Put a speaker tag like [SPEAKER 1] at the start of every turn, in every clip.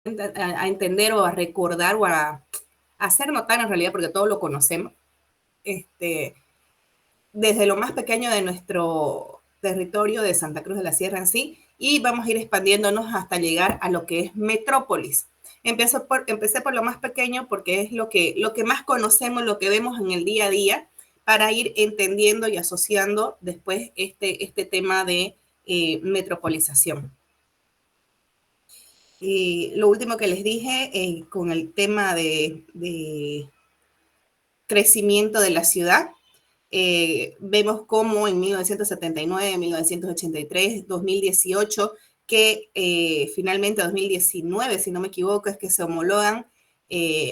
[SPEAKER 1] a entender o a recordar o a hacer notar en realidad, porque todos lo conocemos, desde lo más pequeño de nuestro territorio de Santa Cruz de la Sierra en sí, y vamos a ir expandiéndonos hasta llegar a lo que es metrópolis. Empecé por lo más pequeño porque es lo que más conocemos, lo que vemos en el día a día, para ir entendiendo y asociando después este tema de metropolización. Y lo último que les dije con el tema de crecimiento de la ciudad, vemos cómo en 1979, 1983, 2018, que finalmente 2019, si no me equivoco, es que se homologan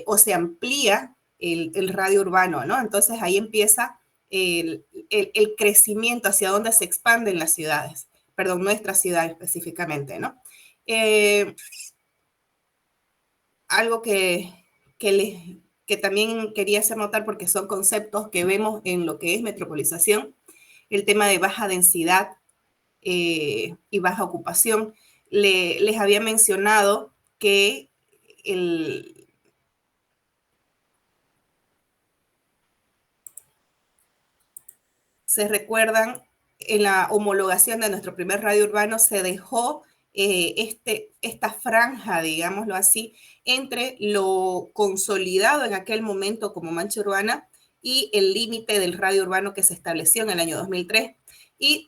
[SPEAKER 1] o se amplía el radio urbano, ¿no? Entonces ahí empieza el crecimiento hacia dónde se expanden las ciudades, perdón, nuestra ciudad específicamente, ¿no? Algo que, les, que también quería hacer notar, porque son conceptos que vemos en lo que es metropolización, el tema de baja densidad y baja ocupación. Les había mencionado que se recuerdan, en la homologación de nuestro primer radio urbano se dejó esta franja, digámoslo así, entre lo consolidado en aquel momento como mancha urbana y el límite del radio urbano que se estableció en el año 2003. Y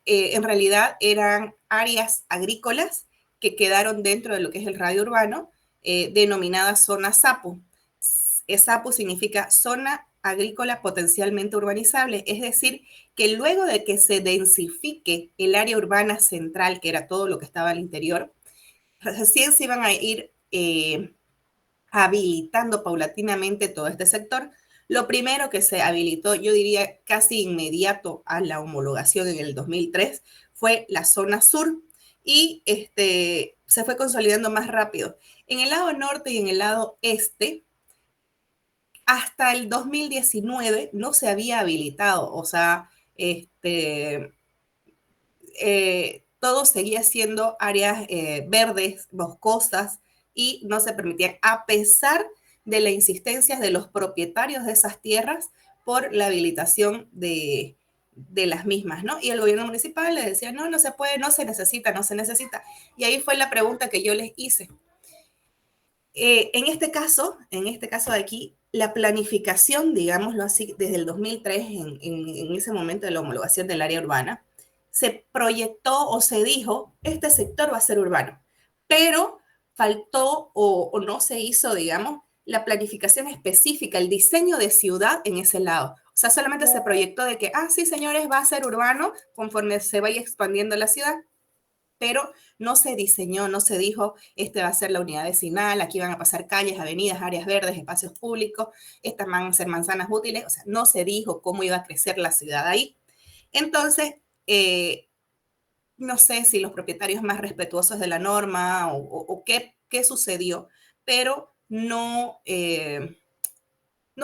[SPEAKER 1] en realidad eran áreas agrícolas que quedaron dentro de lo que es el radio urbano, denominada zona SAPU. SAPU significa zona agrícola potencialmente urbanizable, es decir, que luego de que se densifique el área urbana central, que era todo lo que estaba al interior, recién se iban a ir habilitando paulatinamente todo este sector. Lo primero que se habilitó, yo diría casi inmediato a la homologación en el 2003, fue la zona sur, y se fue consolidando más rápido. En el lado norte y en el lado este, hasta el 2019 no se había habilitado, o sea, todo seguía siendo áreas verdes, boscosas, y no se permitían, a pesar de las insistencias de los propietarios de esas tierras por la habilitación de las mismas, ¿no? Y el gobierno municipal le decía, no, no se puede, no se necesita, no se necesita. Y ahí fue la pregunta que yo les hice. En este caso de aquí, la planificación, digámoslo así, desde el 2003, en ese momento de la homologación del área urbana, se proyectó o se dijo, este sector va a ser urbano, pero faltó o no se hizo, digamos, la planificación específica, el diseño de ciudad en ese lado. O sea, solamente se proyectó de que, sí, señores, va a ser urbano conforme se vaya expandiendo la ciudad, pero no se diseñó, no se dijo, va a ser la unidad vecinal, aquí van a pasar calles, avenidas, áreas verdes, espacios públicos, estas van a ser manzanas útiles, o sea, no se dijo cómo iba a crecer la ciudad ahí. Entonces, no sé si los propietarios más respetuosos de la norma o qué sucedió, pero no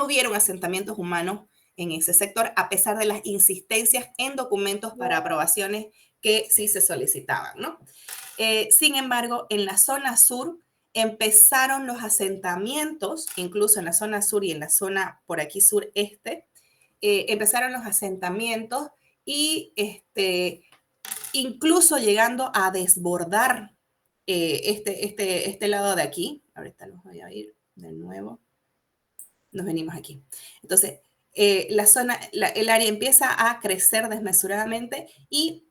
[SPEAKER 1] hubieron asentamientos humanos en ese sector, a pesar de las insistencias en documentos para aprobaciones que sí se solicitaban, ¿no? Sin embargo, en la zona sur empezaron los asentamientos, incluso en la zona sur y en la zona por aquí sureste, empezaron los asentamientos, y incluso llegando a desbordar este lado de aquí. Ahorita los voy a ir de nuevo. Nos venimos aquí. Entonces, el área empieza a crecer desmesuradamente, y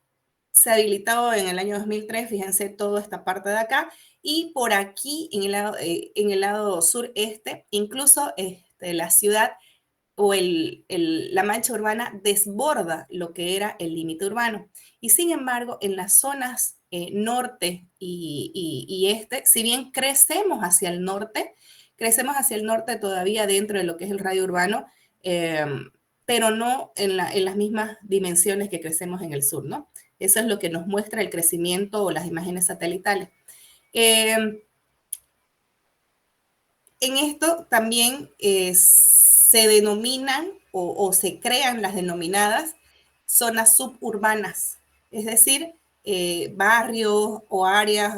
[SPEAKER 1] se habilitó en el año 2003, fíjense, toda esta parte de acá, y por aquí en el lado sureste, incluso la ciudad o la mancha urbana desborda lo que era el límite urbano. Y sin embargo, en las zonas norte y este, si bien crecemos hacia el norte todavía dentro de lo que es el radio urbano, eh, pero no en las mismas dimensiones que crecemos en el sur, ¿no? Eso es lo que nos muestra el crecimiento o las imágenes satelitales. En esto también se denominan o se crean las denominadas zonas suburbanas, es decir, barrios o áreas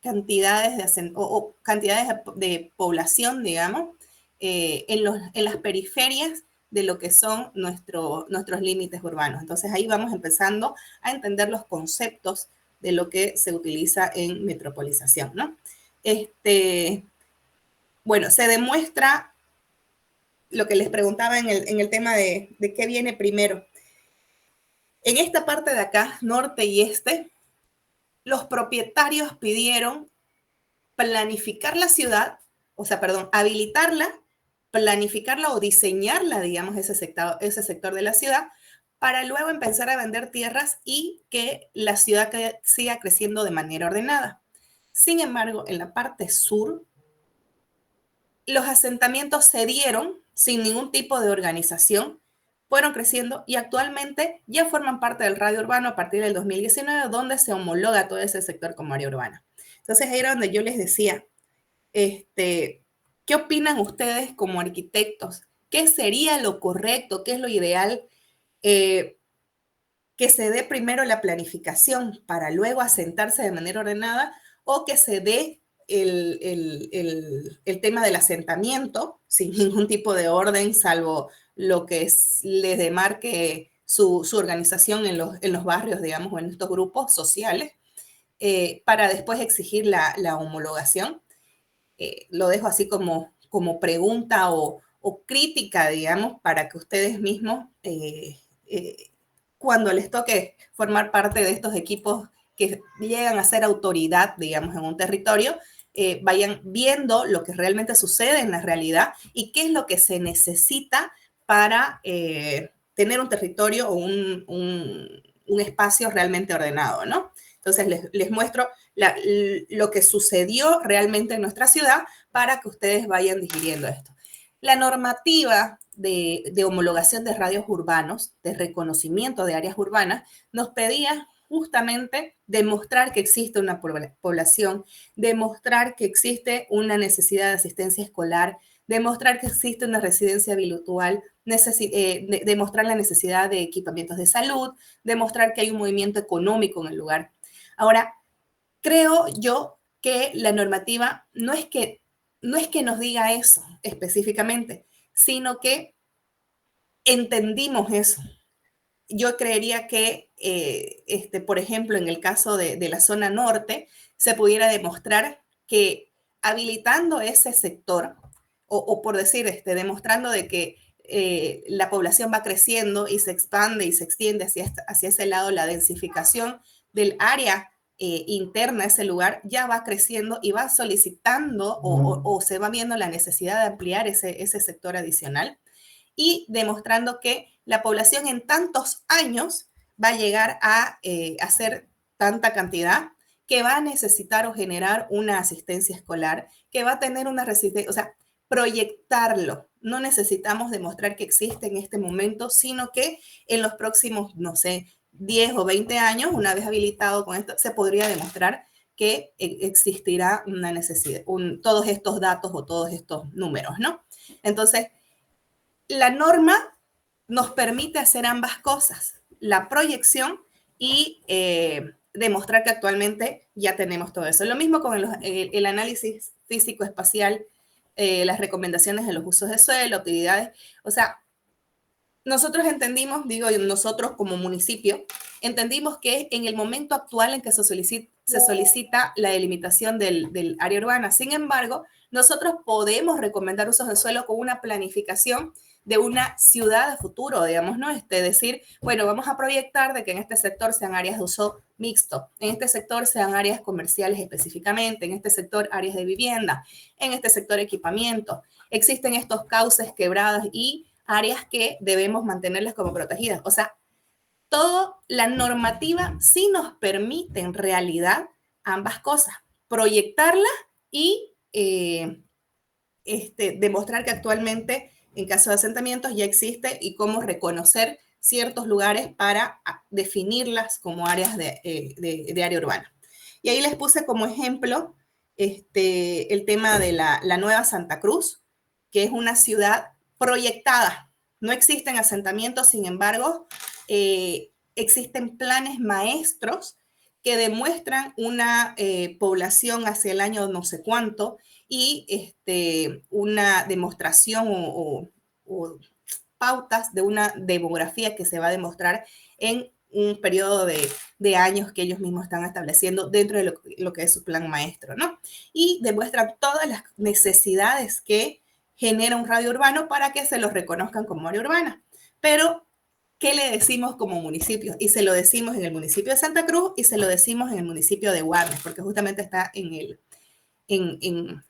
[SPEAKER 1] cantidades o cantidades de población, digamos, en las periferias de lo que son nuestros límites urbanos. Entonces ahí vamos empezando a entender los conceptos de lo que se utiliza en metropolización, ¿no? Bueno, se demuestra lo que les preguntaba en el tema de qué viene primero. En esta parte de acá, norte y este, los propietarios pidieron planificar la ciudad, o sea, perdón, habilitarla, planificarla o diseñarla, digamos, ese sector de la ciudad, para luego empezar a vender tierras y que la ciudad siga creciendo de manera ordenada. Sin embargo, en la parte sur, los asentamientos se dieron sin ningún tipo de organización, fueron creciendo y actualmente ya forman parte del radio urbano a partir del 2019, donde se homologa todo ese sector como área urbana. Entonces ahí era donde yo les decía, ¿qué opinan ustedes como arquitectos? ¿Qué sería lo correcto? ¿Qué es lo ideal? Que se dé primero la planificación para luego asentarse de manera ordenada o que se dé el tema del asentamiento sin ningún tipo de orden, salvo lo que les demarque su organización en los barrios, digamos, o en estos grupos sociales, para después exigir la homologación. Lo dejo así como pregunta o crítica, digamos, para que ustedes mismos, cuando les toque formar parte de estos equipos que llegan a ser autoridad, digamos, en un territorio, vayan viendo lo que realmente sucede en la realidad y qué es lo que se necesita para tener un territorio o un espacio realmente ordenado, ¿no? Entonces les muestro lo que sucedió realmente en nuestra ciudad para que ustedes vayan digiriendo esto. La normativa de homologación de radios urbanos, de reconocimiento de áreas urbanas, nos pedía justamente demostrar que existe una población, demostrar que existe una necesidad de asistencia escolar, demostrar que existe una residencia habitual, demostrar la necesidad de equipamientos de salud, demostrar que hay un movimiento económico en el lugar. Ahora, creo yo que la normativa no es que nos diga eso específicamente, sino que entendimos eso. Yo creería que, por ejemplo, en el caso de la zona norte, se pudiera demostrar que habilitando ese sector, o por decir, demostrando de que la población va creciendo y se expande y se extiende hacia ese lado, la densificación del área interna a ese lugar ya va creciendo y va solicitando o se va viendo la necesidad de ampliar ese sector adicional y demostrando que la población en tantos años va a llegar a hacer tanta cantidad que va a necesitar o generar una asistencia escolar, que va a tener una resistencia, o sea, proyectarlo. No necesitamos demostrar que existe en este momento, sino que en los próximos, no sé, 10 o 20 años, una vez habilitado con esto, se podría demostrar que existirá una necesidad, todos estos datos o todos estos números, ¿no? Entonces, la norma nos permite hacer ambas cosas, la proyección y demostrar que actualmente ya tenemos todo eso. Lo mismo con el análisis físico-espacial, las recomendaciones de los usos de suelo, actividades. O sea, nosotros entendimos, digo nosotros como municipio, entendimos que en el momento actual en que se solicita la delimitación del área urbana, sin embargo, nosotros podemos recomendar usos de suelo con una planificación de una ciudad de futuro, digamos, ¿no? Decir, bueno, vamos a proyectar de que en este sector sean áreas de uso mixto, en este sector sean áreas comerciales específicamente, en este sector áreas de vivienda, en este sector equipamiento. Existen estos cauces, quebradas y áreas que debemos mantenerlas como protegidas. O sea, toda la normativa sí nos permite en realidad ambas cosas, proyectarla y demostrar que actualmente en caso de asentamientos ya existe y cómo reconocer ciertos lugares para definirlas como áreas de área urbana. Y ahí les puse como ejemplo el tema de la Nueva Santa Cruz, que es una ciudad proyectada. No existen asentamientos, sin embargo, existen planes maestros que demuestran una población hacia el año no sé cuánto y una demostración o pautas de una demografía que se va a demostrar en un periodo de años que ellos mismos están estableciendo dentro de lo que es su plan maestro, ¿no? Y demuestran todas las necesidades que genera un radio urbano para que se los reconozcan como área urbana. Pero, ¿qué le decimos como municipio? Y se lo decimos en el municipio de Santa Cruz y se lo decimos en el municipio de Guarnes, porque justamente está en, en,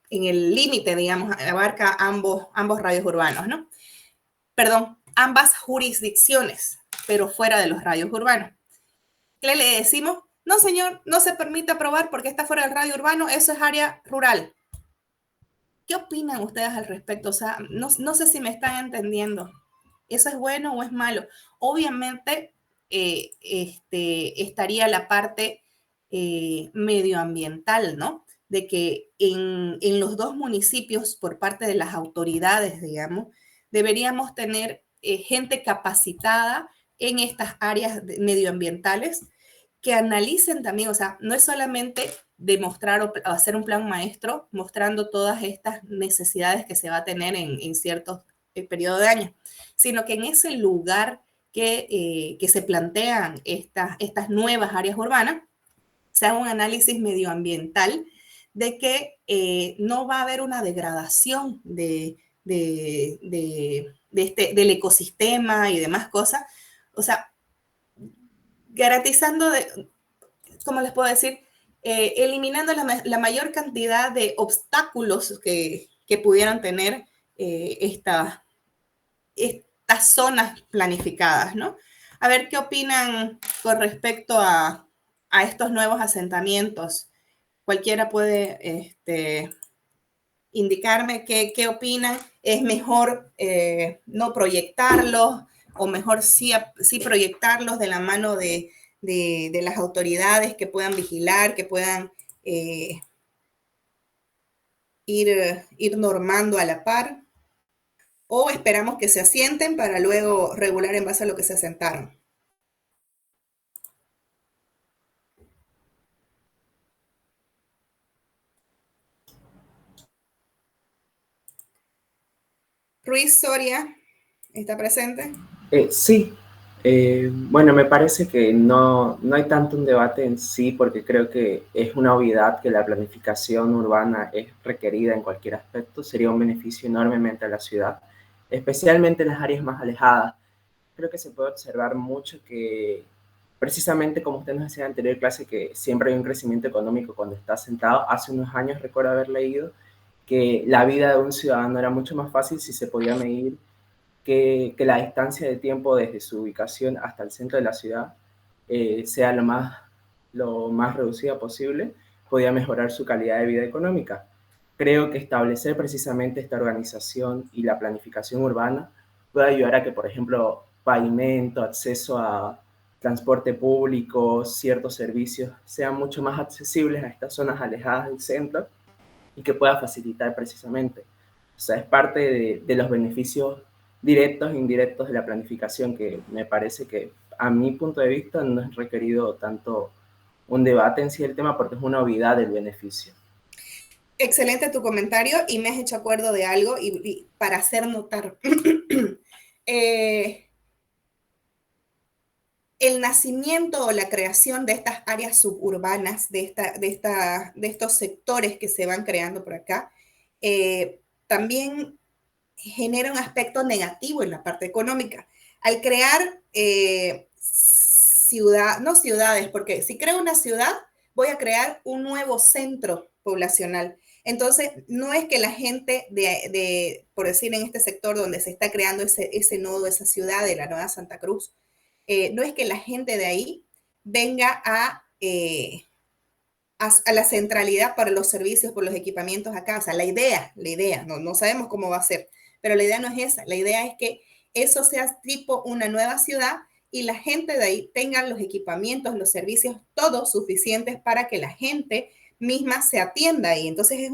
[SPEAKER 1] en el límite, digamos, abarca ambos radios urbanos, ¿no? Perdón, ambas jurisdicciones, pero fuera de los radios urbanos. ¿Qué le decimos? No, señor, no se permite aprobar porque está fuera del radio urbano, eso es área rural. ¿Qué opinan ustedes al respecto? O sea, no sé si me están entendiendo. ¿Eso es bueno o es malo? Obviamente estaría la parte medioambiental, ¿no? De que en los dos municipios, por parte de las autoridades, digamos, deberíamos tener gente capacitada en estas áreas medioambientales que analicen también, o sea, no es solamente demostrar o hacer un plan maestro mostrando todas estas necesidades que se va a tener en ciertos periodos de años, sino que en ese lugar que se plantean estas nuevas áreas urbanas, se haga un análisis medioambiental de que no va a haber una degradación del ecosistema y demás cosas. O sea, garantizando, ¿cómo les puedo decir? Eliminando la mayor cantidad de obstáculos que pudieran tener estas zonas planificadas, ¿no? A ver qué opinan con respecto a estos nuevos asentamientos. Cualquiera puede indicarme qué opinan. ¿Es mejor no proyectarlos o mejor sí proyectarlos de la mano de las autoridades que puedan vigilar, que puedan ir normando a la par? ¿O esperamos que se asienten para luego regular en base a lo que se asentaron? Ruiz Soria, ¿está presente?
[SPEAKER 2] Sí, bueno, me parece que no hay tanto un debate en sí porque creo que es una obviedad que la planificación urbana es requerida en cualquier aspecto, sería un beneficio enormemente a la ciudad, especialmente en las áreas más alejadas. Creo que se puede observar mucho que precisamente como usted nos decía en la anterior clase que siempre hay un crecimiento económico cuando está sentado, hace unos años recuerdo haber leído que la vida de un ciudadano era mucho más fácil si se podía medir que la distancia de tiempo desde su ubicación hasta el centro de la ciudad sea lo más reducida posible, podía mejorar su calidad de vida económica. Creo que establecer precisamente esta organización y la planificación urbana puede ayudar a que, por ejemplo, pavimento, acceso a transporte público, ciertos servicios sean mucho más accesibles a estas zonas alejadas del centro y que pueda facilitar precisamente. O sea, es parte de los beneficios directos e indirectos de la planificación que me parece que a mi punto de vista no es requerido tanto un debate en sí del tema porque es una obviedad del beneficio.
[SPEAKER 1] Excelente tu comentario y me has hecho acuerdo de algo y para hacer notar. El nacimiento o la creación de estas áreas suburbanas, de estos sectores que se van creando por acá, también genera un aspecto negativo en la parte económica. Al crear no ciudades, porque si creo una ciudad, voy a crear un nuevo centro poblacional. Entonces, no es que la gente por decir, en este sector donde se está creando ese nodo, esa ciudad de la Nueva Santa Cruz, no es que la gente de ahí venga a la centralidad para los servicios, por los equipamientos a casa. La idea, no sabemos cómo va a ser, pero la idea no es esa. La idea es que eso sea tipo una nueva ciudad y la gente de ahí tenga los equipamientos, los servicios, todos suficientes para que la gente misma se atienda ahí. Entonces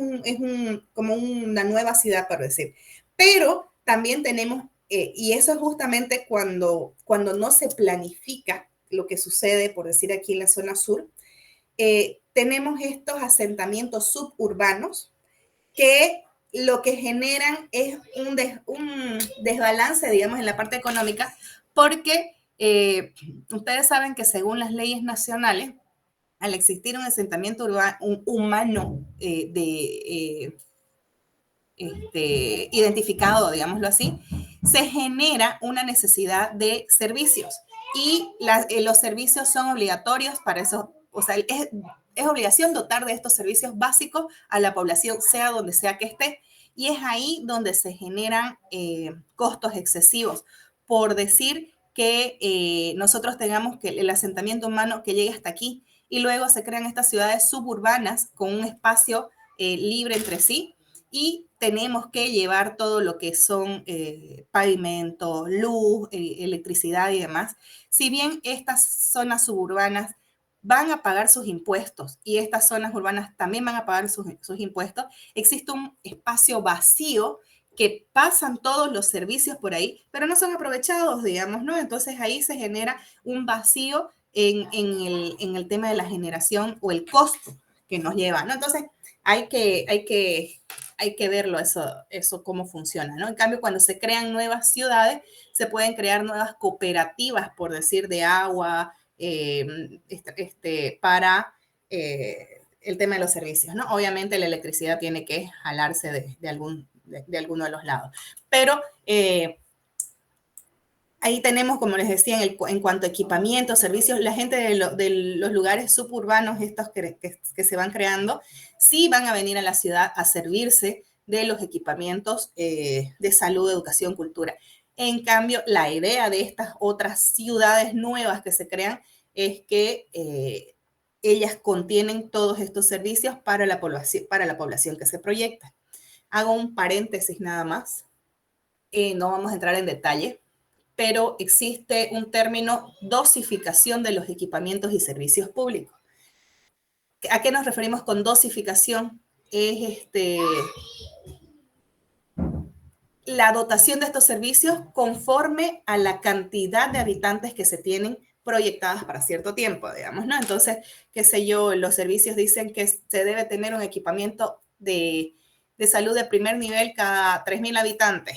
[SPEAKER 1] como una nueva ciudad, para decir. Pero también tenemos, y eso es justamente cuando no se planifica lo que sucede, por decir aquí en la zona sur, tenemos estos asentamientos suburbanos que lo que generan es un desbalance, digamos, en la parte económica, porque ustedes saben que según las leyes nacionales, al existir un asentamiento humano identificado, digámoslo así, se genera una necesidad de servicios y los servicios son obligatorios para eso, o sea, es obligación dotar de estos servicios básicos a la población, sea donde sea que esté, y es ahí donde se generan costos excesivos. Por decir que nosotros tengamos que el asentamiento humano que llegue hasta aquí y luego se crean estas ciudades suburbanas con un espacio libre entre sí, y tenemos que llevar todo lo que son pavimento, luz, electricidad y demás. Si bien estas zonas suburbanas van a pagar sus impuestos y estas zonas urbanas también van a pagar sus impuestos, existe un espacio vacío que pasan todos los servicios por ahí, pero no son aprovechados, digamos, ¿no? Entonces ahí se genera un vacío en el tema de la generación o el costo que nos lleva, ¿no? Entonces hay que verlo eso cómo funciona, ¿no? En cambio, cuando se crean nuevas ciudades, se pueden crear nuevas cooperativas, por decir, de agua, para el tema de los servicios, ¿no? Obviamente la electricidad tiene que jalarse de alguno de los lados, pero ahí tenemos, como les decía, en cuanto a equipamiento, servicios, la gente de los lugares suburbanos, estos que se van creando, sí van a venir a la ciudad a servirse de los equipamientos de salud, educación, cultura. En cambio, la idea de estas otras ciudades nuevas que se crean es que ellas contienen todos estos servicios para la población que se proyecta. Hago un paréntesis nada más. No vamos a entrar en detalle, pero existe un término dosificación de los equipamientos y servicios públicos. ¿A qué nos referimos con dosificación? Es la dotación de estos servicios conforme a la cantidad de habitantes que se tienen proyectadas para cierto tiempo, digamos, ¿no? Entonces, qué sé yo, los servicios dicen que se debe tener un equipamiento de salud de primer nivel cada 3.000 habitantes.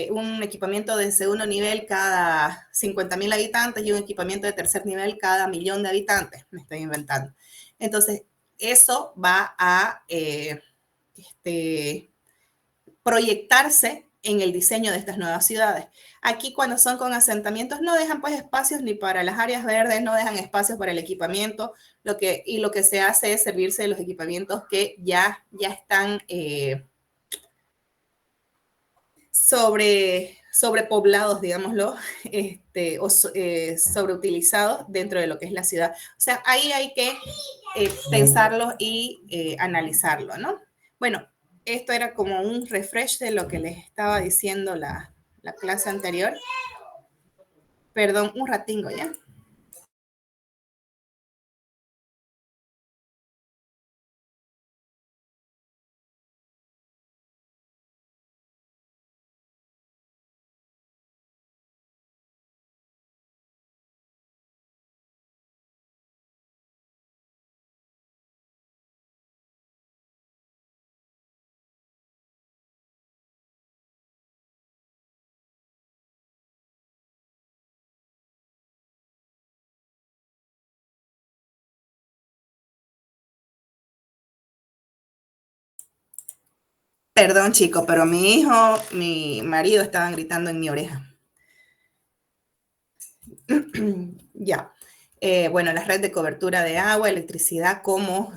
[SPEAKER 1] Un equipamiento de segundo nivel cada 50.000 habitantes y un equipamiento de tercer nivel cada 1.000.000 de habitantes, me estoy inventando. Entonces, eso va a proyectarse en el diseño de estas nuevas ciudades. Aquí cuando son con asentamientos no dejan pues espacios ni para las áreas verdes, no dejan espacios para el equipamiento, lo que se hace es servirse de los equipamientos que ya están sobrepoblados, digámoslo, o sobreutilizados dentro de lo que es la ciudad. O sea, ahí hay que pensarlo y analizarlo, ¿no? Bueno, esto era como un refresh de lo que les estaba diciendo la clase anterior. Perdón, un ratingo, ¿ya? Perdón, chico, pero mi marido estaban gritando en mi oreja. Ya. Bueno, la red de cobertura de agua, electricidad, como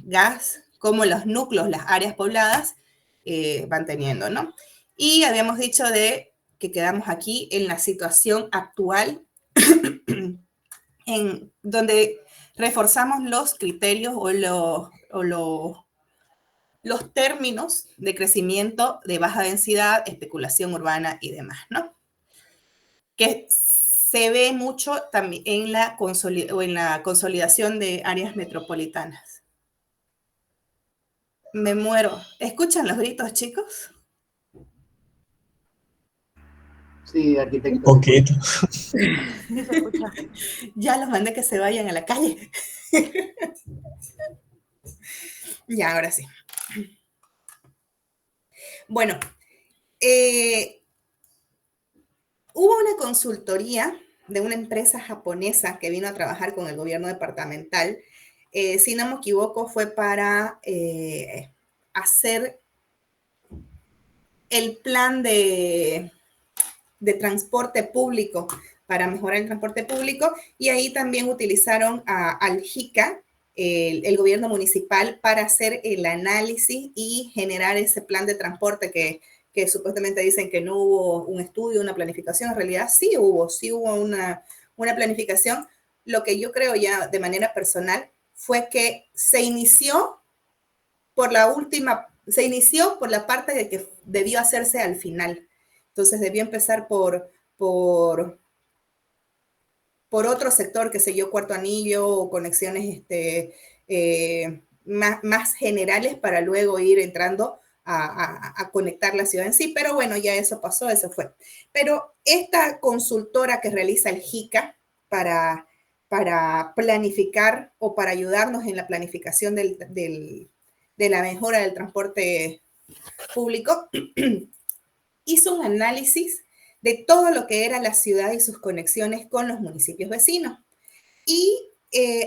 [SPEAKER 1] gas, como los núcleos, las áreas pobladas van teniendo, ¿no? Y habíamos dicho de que quedamos aquí en la situación actual, en donde reforzamos los criterios los términos de crecimiento de baja densidad, especulación urbana y demás, ¿no? Que se ve mucho también en la consolidación de áreas metropolitanas. Me muero. ¿Escuchan los gritos, chicos?
[SPEAKER 3] Sí,
[SPEAKER 4] Un
[SPEAKER 3] arquitecto.
[SPEAKER 4] poquito.
[SPEAKER 5] Sí, se escucha.
[SPEAKER 1] Ya los mandé que se vayan a la calle. Ya, ahora sí. Bueno, hubo una consultoría de una empresa japonesa que vino a trabajar con el gobierno departamental. Si no me equivoco, fue para hacer el plan de transporte público, para mejorar el transporte público, y ahí también utilizaron al JICA, el gobierno municipal, para hacer el análisis y generar ese plan de transporte que supuestamente dicen que no hubo un estudio, una planificación. En realidad sí hubo una planificación. Lo que yo creo ya de manera personal fue que se inició por la parte de que debió hacerse al final. Entonces debió empezar por otro sector, qué sé yo, cuarto anillo o conexiones más generales para luego ir entrando a conectar la ciudad en sí. Pero bueno, ya eso pasó, eso fue. Pero esta consultora que realiza el JICA para planificar o para ayudarnos en la planificación de la mejora del transporte público, hizo un análisis de todo lo que era la ciudad y sus conexiones con los municipios vecinos. Y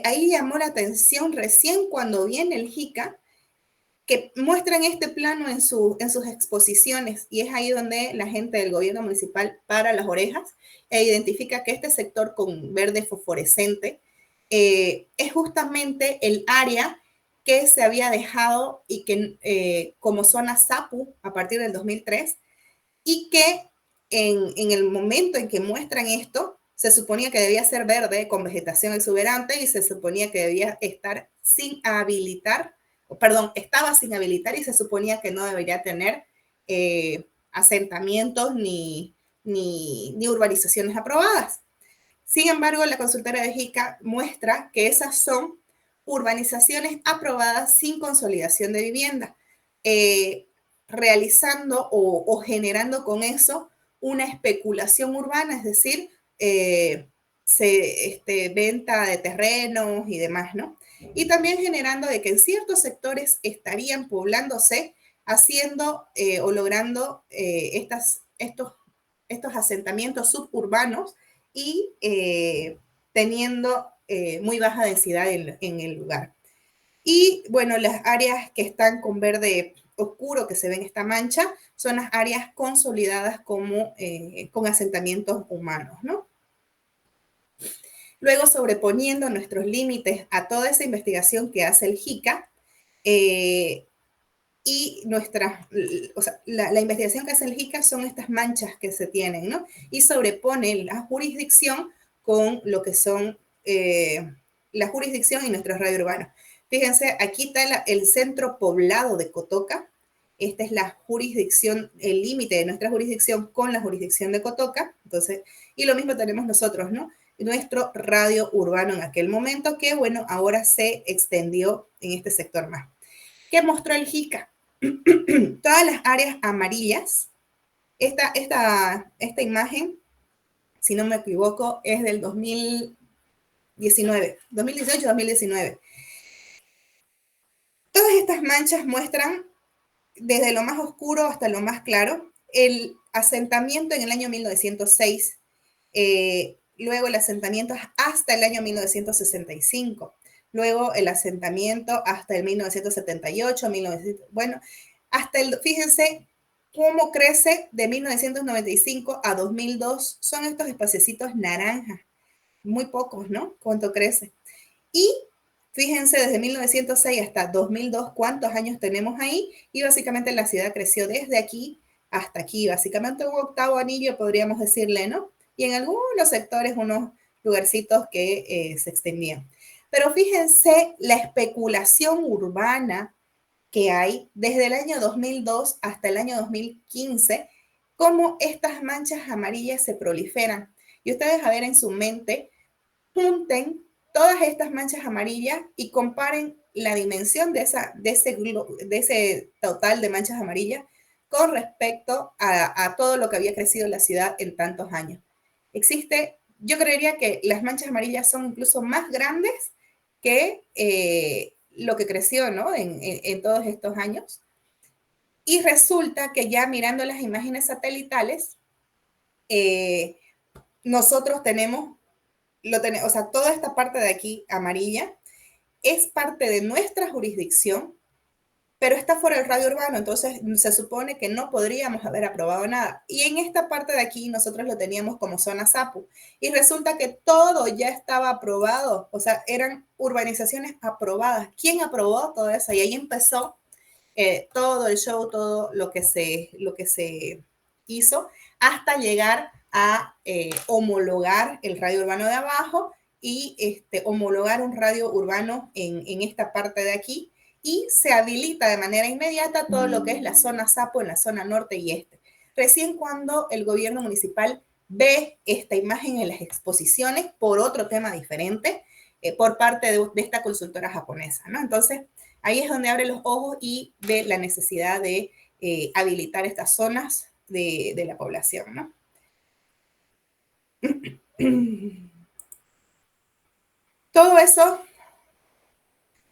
[SPEAKER 1] ahí llamó la atención recién cuando viene el JICA, que muestran este plano en sus exposiciones, y es ahí donde la gente del gobierno municipal para las orejas e identifica que este sector con verde fosforescente es justamente el área que se había dejado y que como zona SAPU a partir del 2003, y que en el momento en que muestran esto, se suponía que debía ser verde con vegetación exuberante y se suponía que debía estar sin habilitar, perdón, estaba sin habilitar y se suponía que no debería tener asentamientos ni urbanizaciones aprobadas. Sin embargo, la consultora de JICA muestra que esas son urbanizaciones aprobadas sin consolidación de vivienda, realizando o generando con eso una especulación urbana, es decir, venta de terrenos y demás, ¿no? Y también generando de que en ciertos sectores estarían poblándose, haciendo o logrando estos asentamientos suburbanos y teniendo muy baja densidad en el lugar. Y bueno, las áreas que están con verde oscuro, que se ven esta mancha, son las áreas consolidadas como con asentamientos humanos, ¿no? Luego, sobreponiendo nuestros límites a toda esa investigación que hace el JICA, y la investigación que hace el JICA son estas manchas que se tienen, ¿no? Y sobrepone la jurisdicción con lo que son la jurisdicción y nuestros radio urbanos. Fíjense, aquí está el centro poblado de Cotoca. Esta es la jurisdicción, el límite de nuestra jurisdicción con la jurisdicción de Cotoca. Entonces, y lo mismo tenemos nosotros, ¿no? Nuestro radio urbano en aquel momento, que bueno, ahora se extendió en este sector más. ¿Qué mostró el JICA? Todas las áreas amarillas. Esta imagen, si no me equivoco, es del 2019, 2018-2019. Todas estas manchas muestran, desde lo más oscuro hasta lo más claro, el asentamiento en el año 1906, luego el asentamiento hasta el año 1965, luego el asentamiento hasta el 1978, 1900, bueno, fíjense cómo crece de 1995 a 2002, son estos espaciecitos naranjas, muy pocos, ¿no? ¿Cuánto crece? Y fíjense, desde 1906 hasta 2002, ¿cuántos años tenemos ahí? Y básicamente la ciudad creció desde aquí hasta aquí, básicamente un octavo anillo, podríamos decirle, ¿no? Y en algunos sectores, unos lugarcitos que se extendían. Pero fíjense la especulación urbana que hay desde el año 2002 hasta el año 2015, cómo estas manchas amarillas se proliferan. Y ustedes a ver en su mente, junten todas estas manchas amarillas y comparen la dimensión de ese total de manchas amarillas con respecto a todo lo que había crecido la ciudad en tantos años. Yo creería que las manchas amarillas son incluso más grandes que lo que creció, ¿no? En todos estos años. Y resulta que ya mirando las imágenes satelitales, nosotros tenemos, o sea, toda esta parte de aquí amarilla es parte de nuestra jurisdicción, pero está fuera del radio urbano, entonces se supone que no podríamos haber aprobado nada. Y en esta parte de aquí nosotros lo teníamos como zona SAPU. Y resulta que todo ya estaba aprobado, o sea, eran urbanizaciones aprobadas. ¿Quién aprobó todo eso? Y ahí empezó todo el show, todo lo que se hizo, hasta llegar a homologar el radio urbano de abajo y homologar un radio urbano en esta parte de aquí, y se habilita de manera inmediata todo lo que es la zona SAPO en la zona norte y este. Recién cuando el gobierno municipal ve esta imagen en las exposiciones por otro tema diferente, por parte de esta consultora japonesa, ¿no? Entonces, ahí es donde abre los ojos y ve la necesidad de habilitar estas zonas de la población, ¿no? Todo eso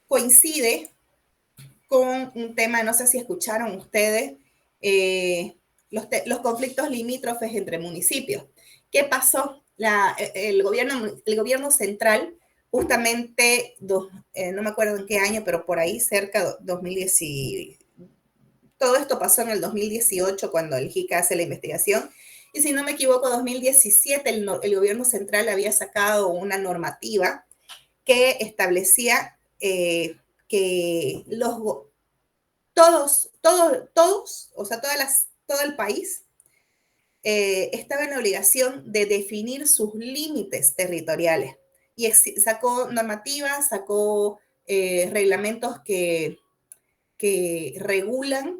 [SPEAKER 1] coincide con un tema, no sé si escucharon ustedes, los conflictos limítrofes entre municipios. ¿Qué pasó? El gobierno central, justamente, no me acuerdo en qué año, pero por ahí cerca de 2010, todo esto pasó en el 2018 cuando el JICA hace la investigación, y si no me equivoco, 2017 el gobierno central había sacado una normativa que establecía que todos, o sea, todo el país estaba en la obligación de definir sus límites territoriales. Y sacó normativas, sacó reglamentos que regulan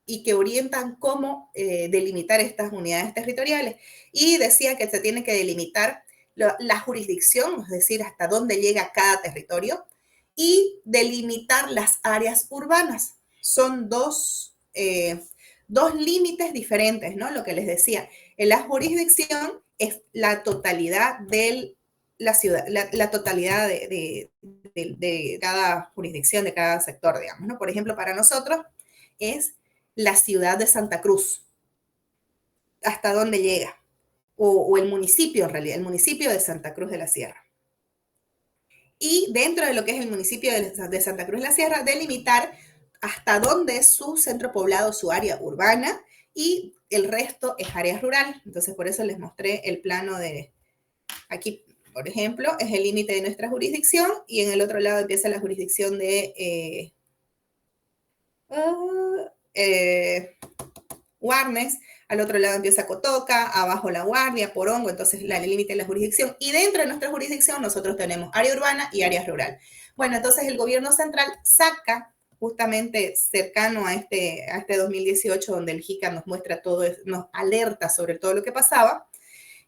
[SPEAKER 1] y que orientan cómo delimitar estas unidades territoriales. Y decía que se tiene que delimitar la jurisdicción, es decir, hasta dónde llega cada territorio, y delimitar las áreas urbanas. Son dos límites diferentes, ¿no? Lo que les decía, en la jurisdicción es la totalidad de la ciudad, la totalidad de cada jurisdicción, de cada sector, digamos, ¿no? Por ejemplo, para nosotros es la ciudad de Santa Cruz, hasta dónde llega, o el municipio, en realidad, el municipio de Santa Cruz de la Sierra. Y dentro de lo que es el municipio de Santa Cruz de la Sierra, delimitar hasta dónde es su centro poblado, su área urbana, y el resto es área rural. Entonces, por eso les mostré el plano de aquí, por ejemplo, es el límite de nuestra jurisdicción, y en el otro lado empieza la jurisdicción de Guarnes, al otro lado empieza Cotoca, abajo La Guardia, Porongo, entonces el límite de la jurisdicción, y dentro de nuestra jurisdicción nosotros tenemos área urbana y área rural. Bueno, entonces el gobierno central saca, justamente cercano a este 2018, donde el JICA nos muestra todo, nos alerta sobre todo lo que pasaba,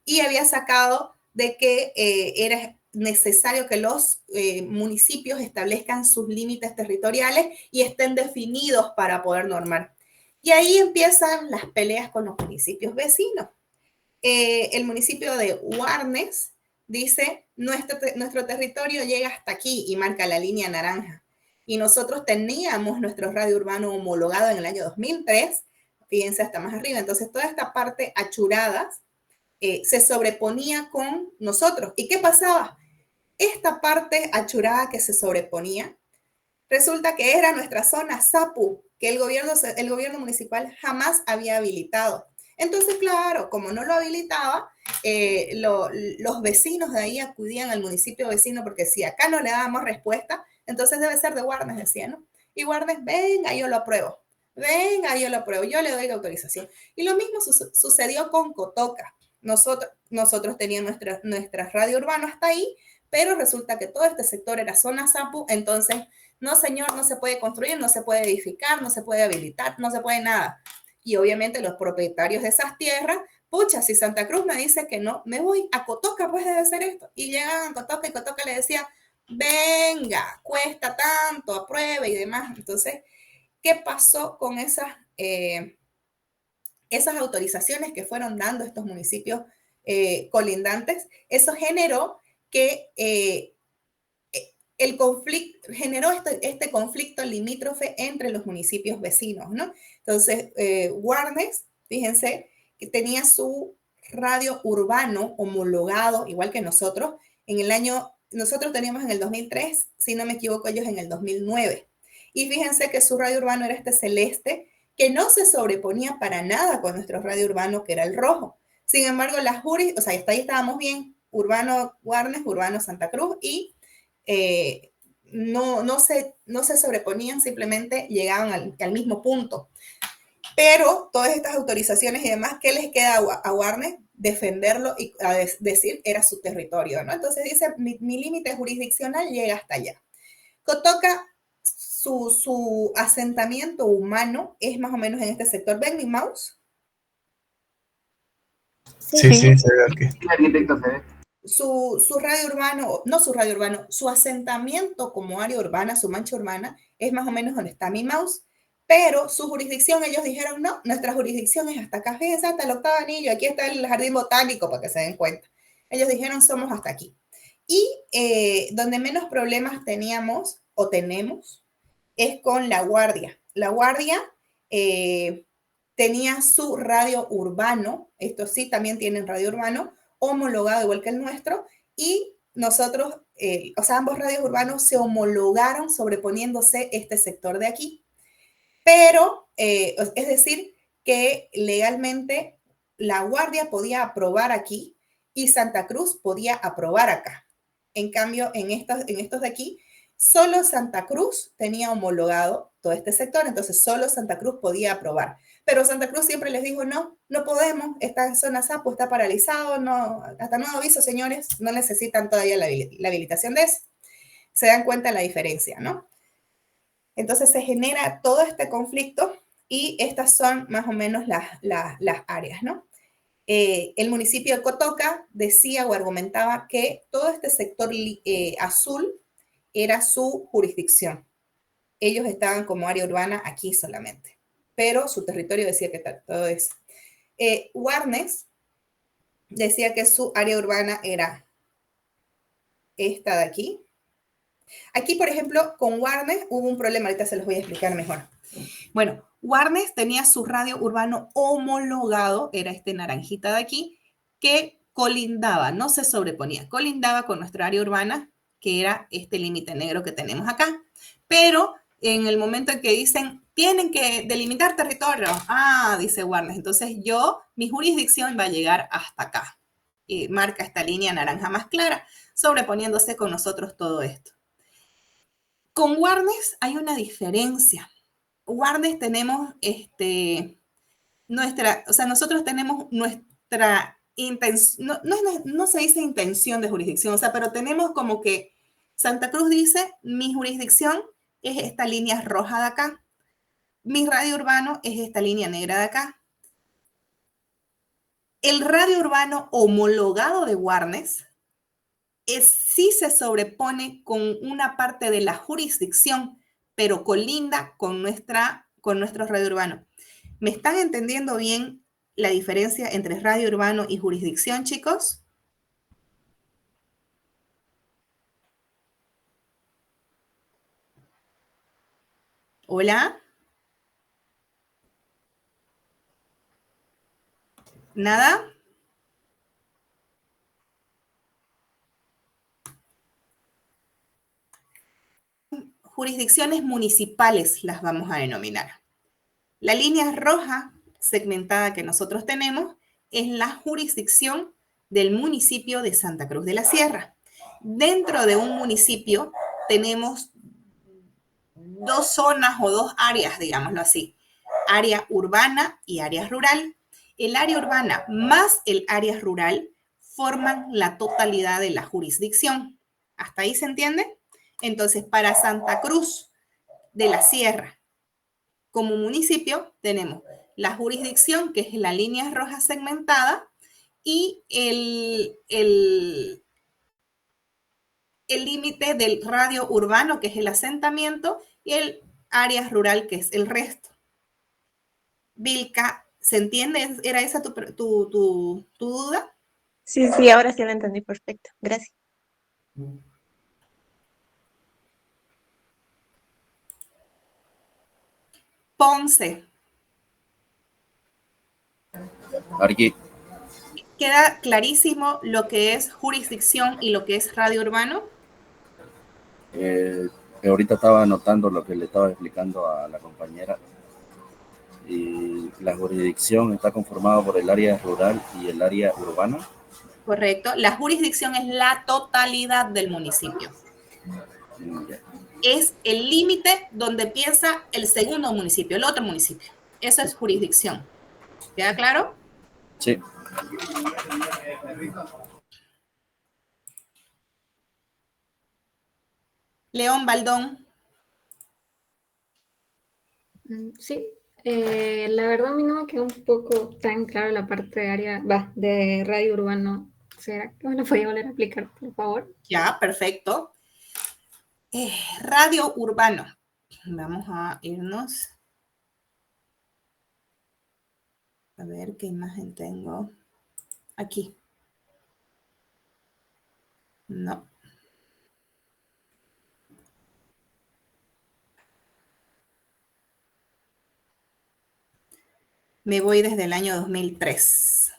[SPEAKER 1] y había sacado de que era necesario que los municipios establezcan sus límites territoriales y estén definidos para poder normar. Y ahí empiezan las peleas con los municipios vecinos. El municipio de Guarnes dice, nuestro territorio llega hasta aquí, y marca la línea naranja. Y nosotros teníamos nuestro radio urbano homologado en el año 2003, fíjense hasta más arriba. Entonces, toda esta parte achuradas se sobreponía con nosotros. ¿Y qué pasaba? Esta parte achurada que se sobreponía, resulta que era nuestra zona SAPU, que el gobierno municipal jamás había habilitado. Entonces, claro, como no lo habilitaba, los vecinos de ahí acudían al municipio vecino, porque si acá no le dábamos respuesta, entonces debe ser de Guarnes, decían, ¿no? Y Guarnes, venga, yo lo apruebo. Venga, yo lo apruebo, yo le doy la autorización. Y lo mismo sucedió con Cotoca. Nosotros teníamos nuestra radio urbana hasta ahí, pero resulta que todo este sector era zona SAPU, entonces, no señor, no se puede construir, no se puede edificar, no se puede habilitar, no se puede nada. Y obviamente los propietarios de esas tierras, pucha, si Santa Cruz me dice que no, me voy a Cotoca, pues debe ser esto. Y llegan a Cotoca y Cotoca le decía, venga, cuesta tanto, apruebe y demás. Entonces, ¿qué pasó con esas esas autorizaciones que fueron dando estos municipios colindantes, eso generó que el conflicto, generó este conflicto limítrofe entre los municipios vecinos, ¿no? Entonces, Warnes, fíjense, que tenía su radio urbano homologado, igual que nosotros, en el año, nosotros teníamos en el 2003, si no me equivoco, ellos en el 2009. Y fíjense que su radio urbano era este celeste, que no se sobreponía para nada con nuestro radio urbano, que era el rojo. Sin embargo, las juris, o sea, hasta ahí estábamos bien, urbano Warnes, urbano Santa Cruz, y no se sobreponían, simplemente llegaban al mismo punto. Pero todas estas autorizaciones y demás, ¿qué les queda a Warnes? Defenderlo y decir era su territorio, ¿no? Entonces dice, mi límite jurisdiccional llega hasta allá. Cotoca, su asentamiento humano es más o menos en este sector. ¿Ven mi mouse?
[SPEAKER 3] Sí, se ve aquí.
[SPEAKER 2] El arquitecto se ve.
[SPEAKER 1] Su radio urbano, no su radio urbano, su asentamiento como área urbana, su mancha urbana, es más o menos donde está mi mouse, pero su jurisdicción, ellos dijeron, no, nuestra jurisdicción es hasta acá, fíjense, hasta el octavo anillo, aquí está el jardín botánico, para que se den cuenta. Ellos dijeron, somos hasta aquí. Y donde menos problemas teníamos, o tenemos, es con La Guardia. La Guardia tenía su radio urbano, estos sí también tienen radio urbano, homologado igual que el nuestro, y nosotros, o sea, ambos radios urbanos se homologaron sobreponiéndose este sector de aquí. Pero, es decir, que legalmente La Guardia podía aprobar aquí y Santa Cruz podía aprobar acá. En cambio, en estos de aquí, solo Santa Cruz tenía homologado todo este sector, entonces solo Santa Cruz podía aprobar. Pero Santa Cruz siempre les dijo, no, no podemos, esta zona SAPO está paralizado, no, hasta nuevo aviso, señores, no necesitan todavía la habilitación de eso. Se dan cuenta de la diferencia, ¿no? Entonces se genera todo este conflicto y estas son más o menos las áreas, ¿no? El municipio de Cotoca decía o argumentaba que todo este sector azul era su jurisdicción. Ellos estaban como área urbana aquí solamente, pero su territorio decía que todo eso. Warnes decía que su área urbana era esta de aquí. Aquí, por ejemplo, con Warnes hubo un problema, ahorita se los voy a explicar mejor. Bueno, Warnes tenía su radio urbano homologado, era este naranjita de aquí, que colindaba, no se sobreponía, colindaba con nuestra área urbana, que era este límite negro que tenemos acá. Pero en el momento en que dicen, tienen que delimitar territorio, dice Warnes, entonces mi jurisdicción va a llegar hasta acá. Y marca esta línea naranja más clara, sobreponiéndose con nosotros todo esto. Con Warnes hay una diferencia. Warnes tenemos nosotros tenemos nuestra intención, no se dice intención de jurisdicción, o sea, pero tenemos como que Santa Cruz dice, mi jurisdicción es esta línea roja de acá, mi radio urbano es esta línea negra de acá. El radio urbano homologado de Warnes sí se sobrepone con una parte de la jurisdicción, pero colinda con nuestro radio urbano. ¿Me están entendiendo bien la diferencia entre radio urbano y jurisdicción, chicos? ¿Hola? ¿Nada? Jurisdicciones municipales las vamos a denominar. La línea roja segmentada que nosotros tenemos es la jurisdicción del municipio de Santa Cruz de la Sierra. Dentro de un municipio tenemos dos zonas o dos áreas, digámoslo así, área urbana y área rural. El área urbana más el área rural forman la totalidad de la jurisdicción. ¿Hasta ahí se entiende? Entonces, para Santa Cruz de la Sierra, como municipio, tenemos la jurisdicción, que es la línea roja segmentada, y el límite del radio urbano, que es el asentamiento, y el área rural, que es el resto. Vilca ¿Se entiende? ¿Era esa tu duda?
[SPEAKER 5] Sí, sí, ahora sí lo entendí perfecto. Gracias.
[SPEAKER 1] Ponce.
[SPEAKER 3] Aquí,
[SPEAKER 1] ¿Queda clarísimo lo que es jurisdicción y lo que es radio urbano?
[SPEAKER 3] ahorita estaba anotando lo que le estaba explicando a la compañera y la jurisdicción está conformada por el área rural y el área urbana.
[SPEAKER 1] Correcto. La jurisdicción es la totalidad del municipio.
[SPEAKER 3] Ya.
[SPEAKER 1] Es el límite donde empieza el segundo municipio, el otro municipio. Eso es jurisdicción. ¿Queda claro?
[SPEAKER 3] Sí,
[SPEAKER 1] León Baldón.
[SPEAKER 4] Sí, la verdad a mí no me quedó un poco tan claro la parte de área, de radio urbano. ¿Será que me lo podía volver a explicar, por favor?
[SPEAKER 1] Ya, perfecto. Radio urbano. Vamos a irnos. A ver qué imagen tengo. Aquí. No. Me voy desde el año 2003.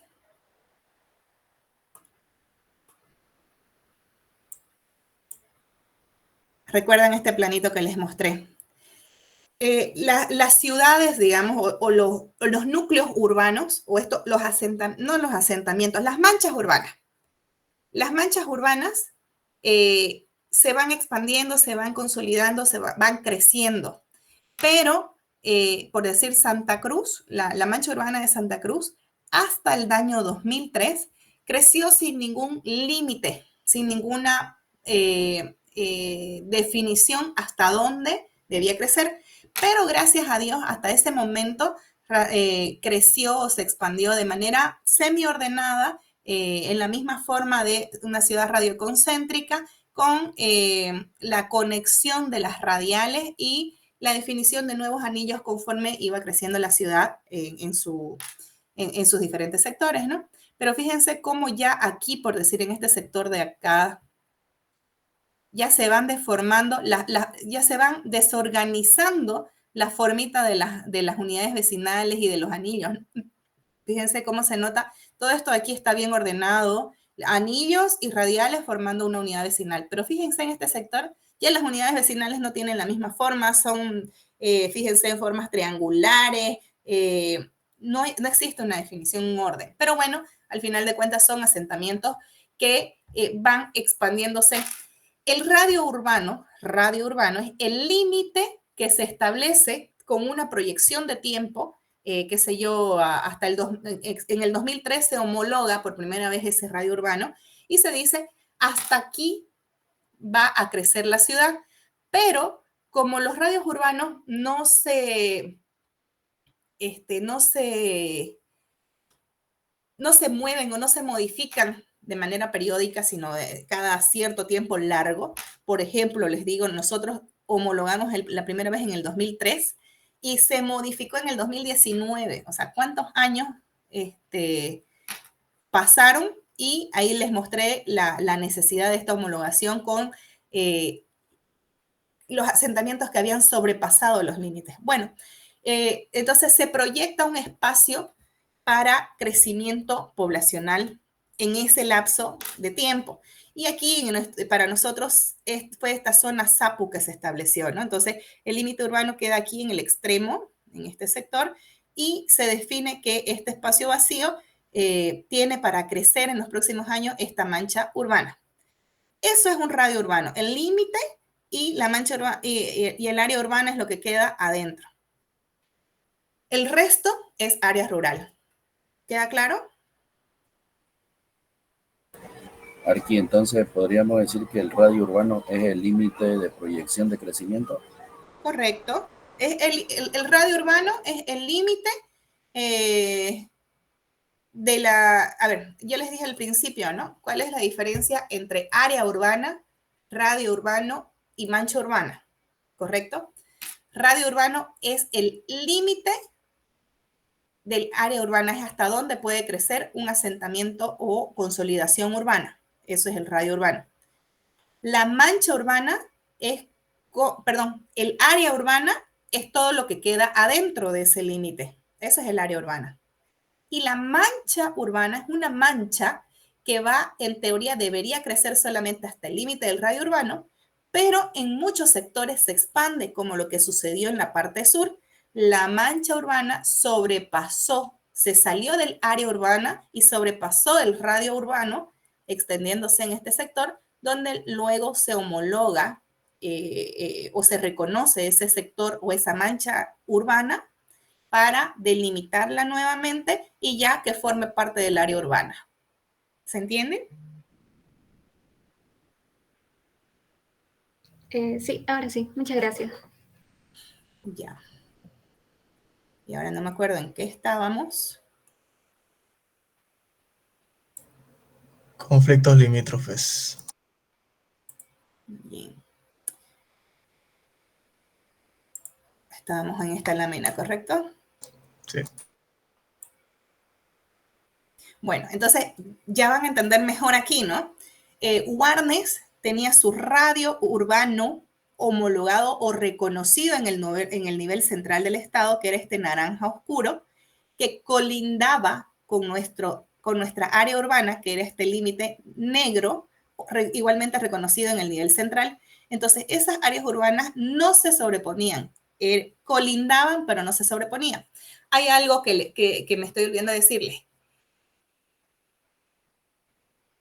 [SPEAKER 1] ¿Recuerdan este planito que les mostré? Las ciudades, digamos, o los núcleos urbanos, o esto, no los asentamientos, las manchas urbanas. Las manchas urbanas se van expandiendo, se van consolidando, van creciendo. Pero, por decir Santa Cruz, la mancha urbana de Santa Cruz, hasta el año 2003, creció sin ningún límite, sin ninguna definición hasta dónde debía crecer. Pero gracias a Dios, hasta ese momento creció o se expandió de manera semi-ordenada, en la misma forma de una ciudad radioconcéntrica, con la conexión de las radiales y la definición de nuevos anillos conforme iba creciendo la ciudad en sus diferentes sectores, ¿no? Pero fíjense cómo ya aquí, por decir en este sector de acá, ya se van deformando, ya se van desorganizando la formita de las unidades vecinales y de los anillos. Fíjense cómo se nota, todo esto aquí está bien ordenado, anillos y radiales formando una unidad vecinal. Pero fíjense en este sector, ya las unidades vecinales no tienen la misma forma, son, fíjense, en formas triangulares, no existe una definición, un orden. Pero bueno, al final de cuentas son asentamientos que van expandiéndose. El radio urbano es el límite que se establece con una proyección de tiempo, qué sé yo, hasta en el 2003 se homologa por primera vez ese radio urbano y se dice, hasta aquí va a crecer la ciudad. Pero como los radios urbanos no se mueven o no se modifican de manera periódica, sino de cada cierto tiempo largo. Por ejemplo, les digo, nosotros homologamos la primera vez en el 2003 y se modificó en el 2019. O sea, ¿cuántos años pasaron? Y ahí les mostré la necesidad de esta homologación con los asentamientos que habían sobrepasado los límites. Bueno, entonces se proyecta un espacio para crecimiento poblacional en ese lapso de tiempo. Y aquí para nosotros fue esta zona SAPU que se estableció, ¿no? Entonces el límite urbano queda aquí en el extremo, en este sector, y se define que este espacio vacío tiene para crecer en los próximos años esta mancha urbana. Eso es un radio urbano. El límite y la mancha urbana y el área urbana es lo que queda adentro. El resto es área rural. ¿Queda claro?
[SPEAKER 3] aquí entonces podríamos decir que el radio urbano es el límite de proyección de crecimiento.
[SPEAKER 1] Correcto. El radio urbano es el límite a ver, yo les dije al principio, ¿no? ¿Cuál es la diferencia entre área urbana, radio urbano y mancha urbana? ¿Correcto? Radio urbano es el límite del área urbana es hasta dónde puede crecer un asentamiento o consolidación urbana. Eso es el radio urbano. La mancha urbana es, el área urbana es todo lo que queda adentro de ese límite. Eso es el área urbana. Y la mancha urbana es una mancha que va, en teoría, debería crecer solamente hasta el límite del radio urbano, pero en muchos sectores se expande, como lo que sucedió en la parte sur. La mancha urbana sobrepasó, se salió del área urbana y sobrepasó el radio urbano, extendiéndose en este sector, donde luego se homologa o se reconoce ese sector o esa mancha urbana para delimitarla nuevamente y ya que forme parte del área urbana. ¿Se entiende?
[SPEAKER 4] Sí, ahora sí, muchas gracias.
[SPEAKER 1] Ya. Y ahora no me acuerdo en qué estábamos.
[SPEAKER 6] Conflictos limítrofes.
[SPEAKER 1] Bien. Estábamos en esta lámina, ¿correcto?
[SPEAKER 6] Sí.
[SPEAKER 1] Bueno, entonces ya van a entender mejor aquí, ¿no? Warnes tenía su radio urbano homologado o reconocido en el nivel central del estado, que era este naranja oscuro, que colindaba con nuestra área urbana, que era este límite negro, igualmente reconocido en el nivel central. Entonces, esas áreas urbanas no se sobreponían, colindaban, pero no se sobreponían. Hay algo que me estoy olvidando decirles.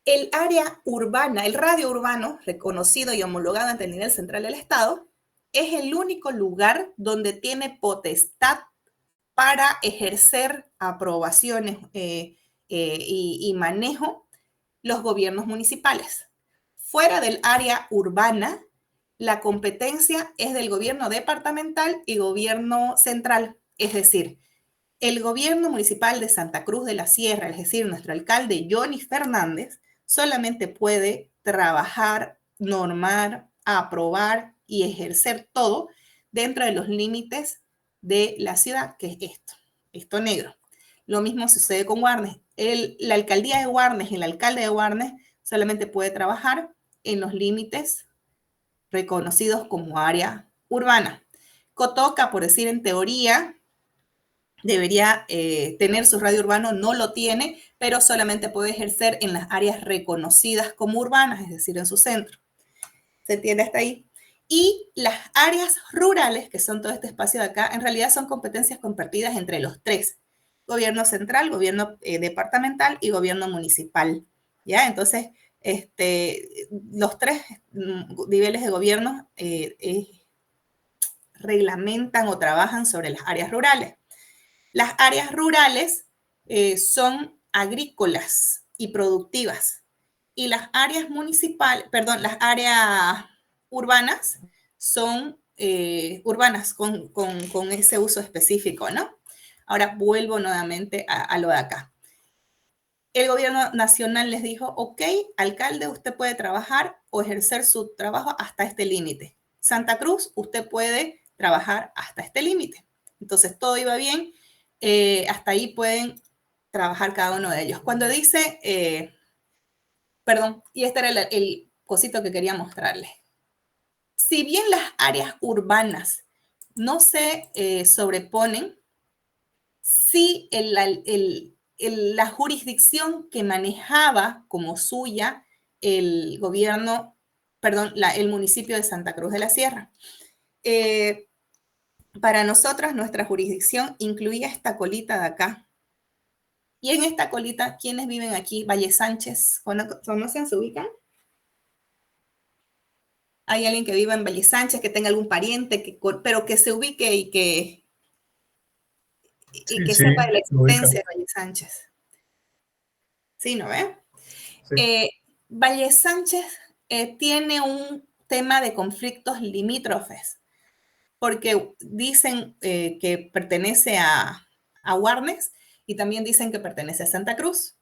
[SPEAKER 1] El área urbana, el radio urbano, reconocido y homologado ante el nivel central del Estado, es el único lugar donde tiene potestad para ejercer aprobaciones y manejo los gobiernos municipales. Fuera del área urbana, la competencia es del gobierno departamental y gobierno central. Es decir, el gobierno municipal de Santa Cruz de la Sierra, es decir, nuestro alcalde Johnny Fernández, solamente puede trabajar, normar, aprobar y ejercer todo dentro de los límites de la ciudad, que es esto negro. Lo mismo sucede con Warnes. La alcaldía de Warnes y el alcalde de Warnes solamente puede trabajar en los límites reconocidos como área urbana. Cotoca, por decir en teoría, debería tener su radio urbano, no lo tiene, pero solamente puede ejercer en las áreas reconocidas como urbanas, es decir, en su centro. ¿Se entiende hasta ahí? Y las áreas rurales, que son todo este espacio de acá, en realidad son competencias compartidas entre los tres: gobierno central, gobierno departamental y gobierno municipal. ¿Ya? Entonces, los tres niveles de gobierno reglamentan o trabajan sobre las áreas rurales. Las áreas rurales son agrícolas y productivas, y las áreas las áreas urbanas son urbanas con ese uso específico, ¿no? Ahora vuelvo nuevamente a lo de acá. El gobierno nacional les dijo, ok, alcalde, usted puede trabajar o ejercer su trabajo hasta este límite. Santa Cruz, usted puede trabajar hasta este límite. Entonces, todo iba bien. Hasta ahí pueden trabajar cada uno de ellos. Cuando dice, y este era el cosito que quería mostrarles. Si bien las áreas urbanas no se sobreponen, sí la jurisdicción que manejaba como suya el el municipio de Santa Cruz de la Sierra. Para nosotras, nuestra jurisdicción incluía esta colita de acá. Y en esta colita, ¿quiénes viven aquí? Valle Sánchez, ¿conocen? ¿Se ubican? ¿Hay alguien que viva en Valle Sánchez, que tenga algún pariente, pero que se ubique y que sepa de la existencia de Valle Sánchez? ¿Sí, no ve? Sí. Valle Sánchez tiene un tema de conflictos limítrofes, porque dicen que pertenece a Warnes y también dicen que pertenece a Santa Cruz,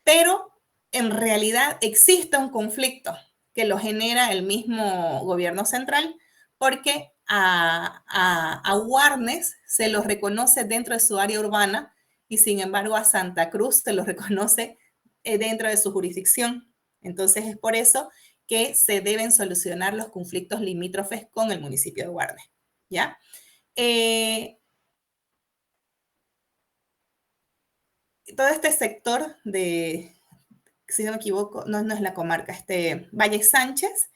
[SPEAKER 1] pero en realidad existe un conflicto que lo genera el mismo gobierno central, porque a Warnes se lo reconoce dentro de su área urbana y sin embargo a Santa Cruz se lo reconoce dentro de su jurisdicción. Entonces es por eso que se deben solucionar los conflictos limítrofes con el municipio de Guarne, ¿ya? Todo este sector de, si no me equivoco, no es la comarca, Valle Sánchez,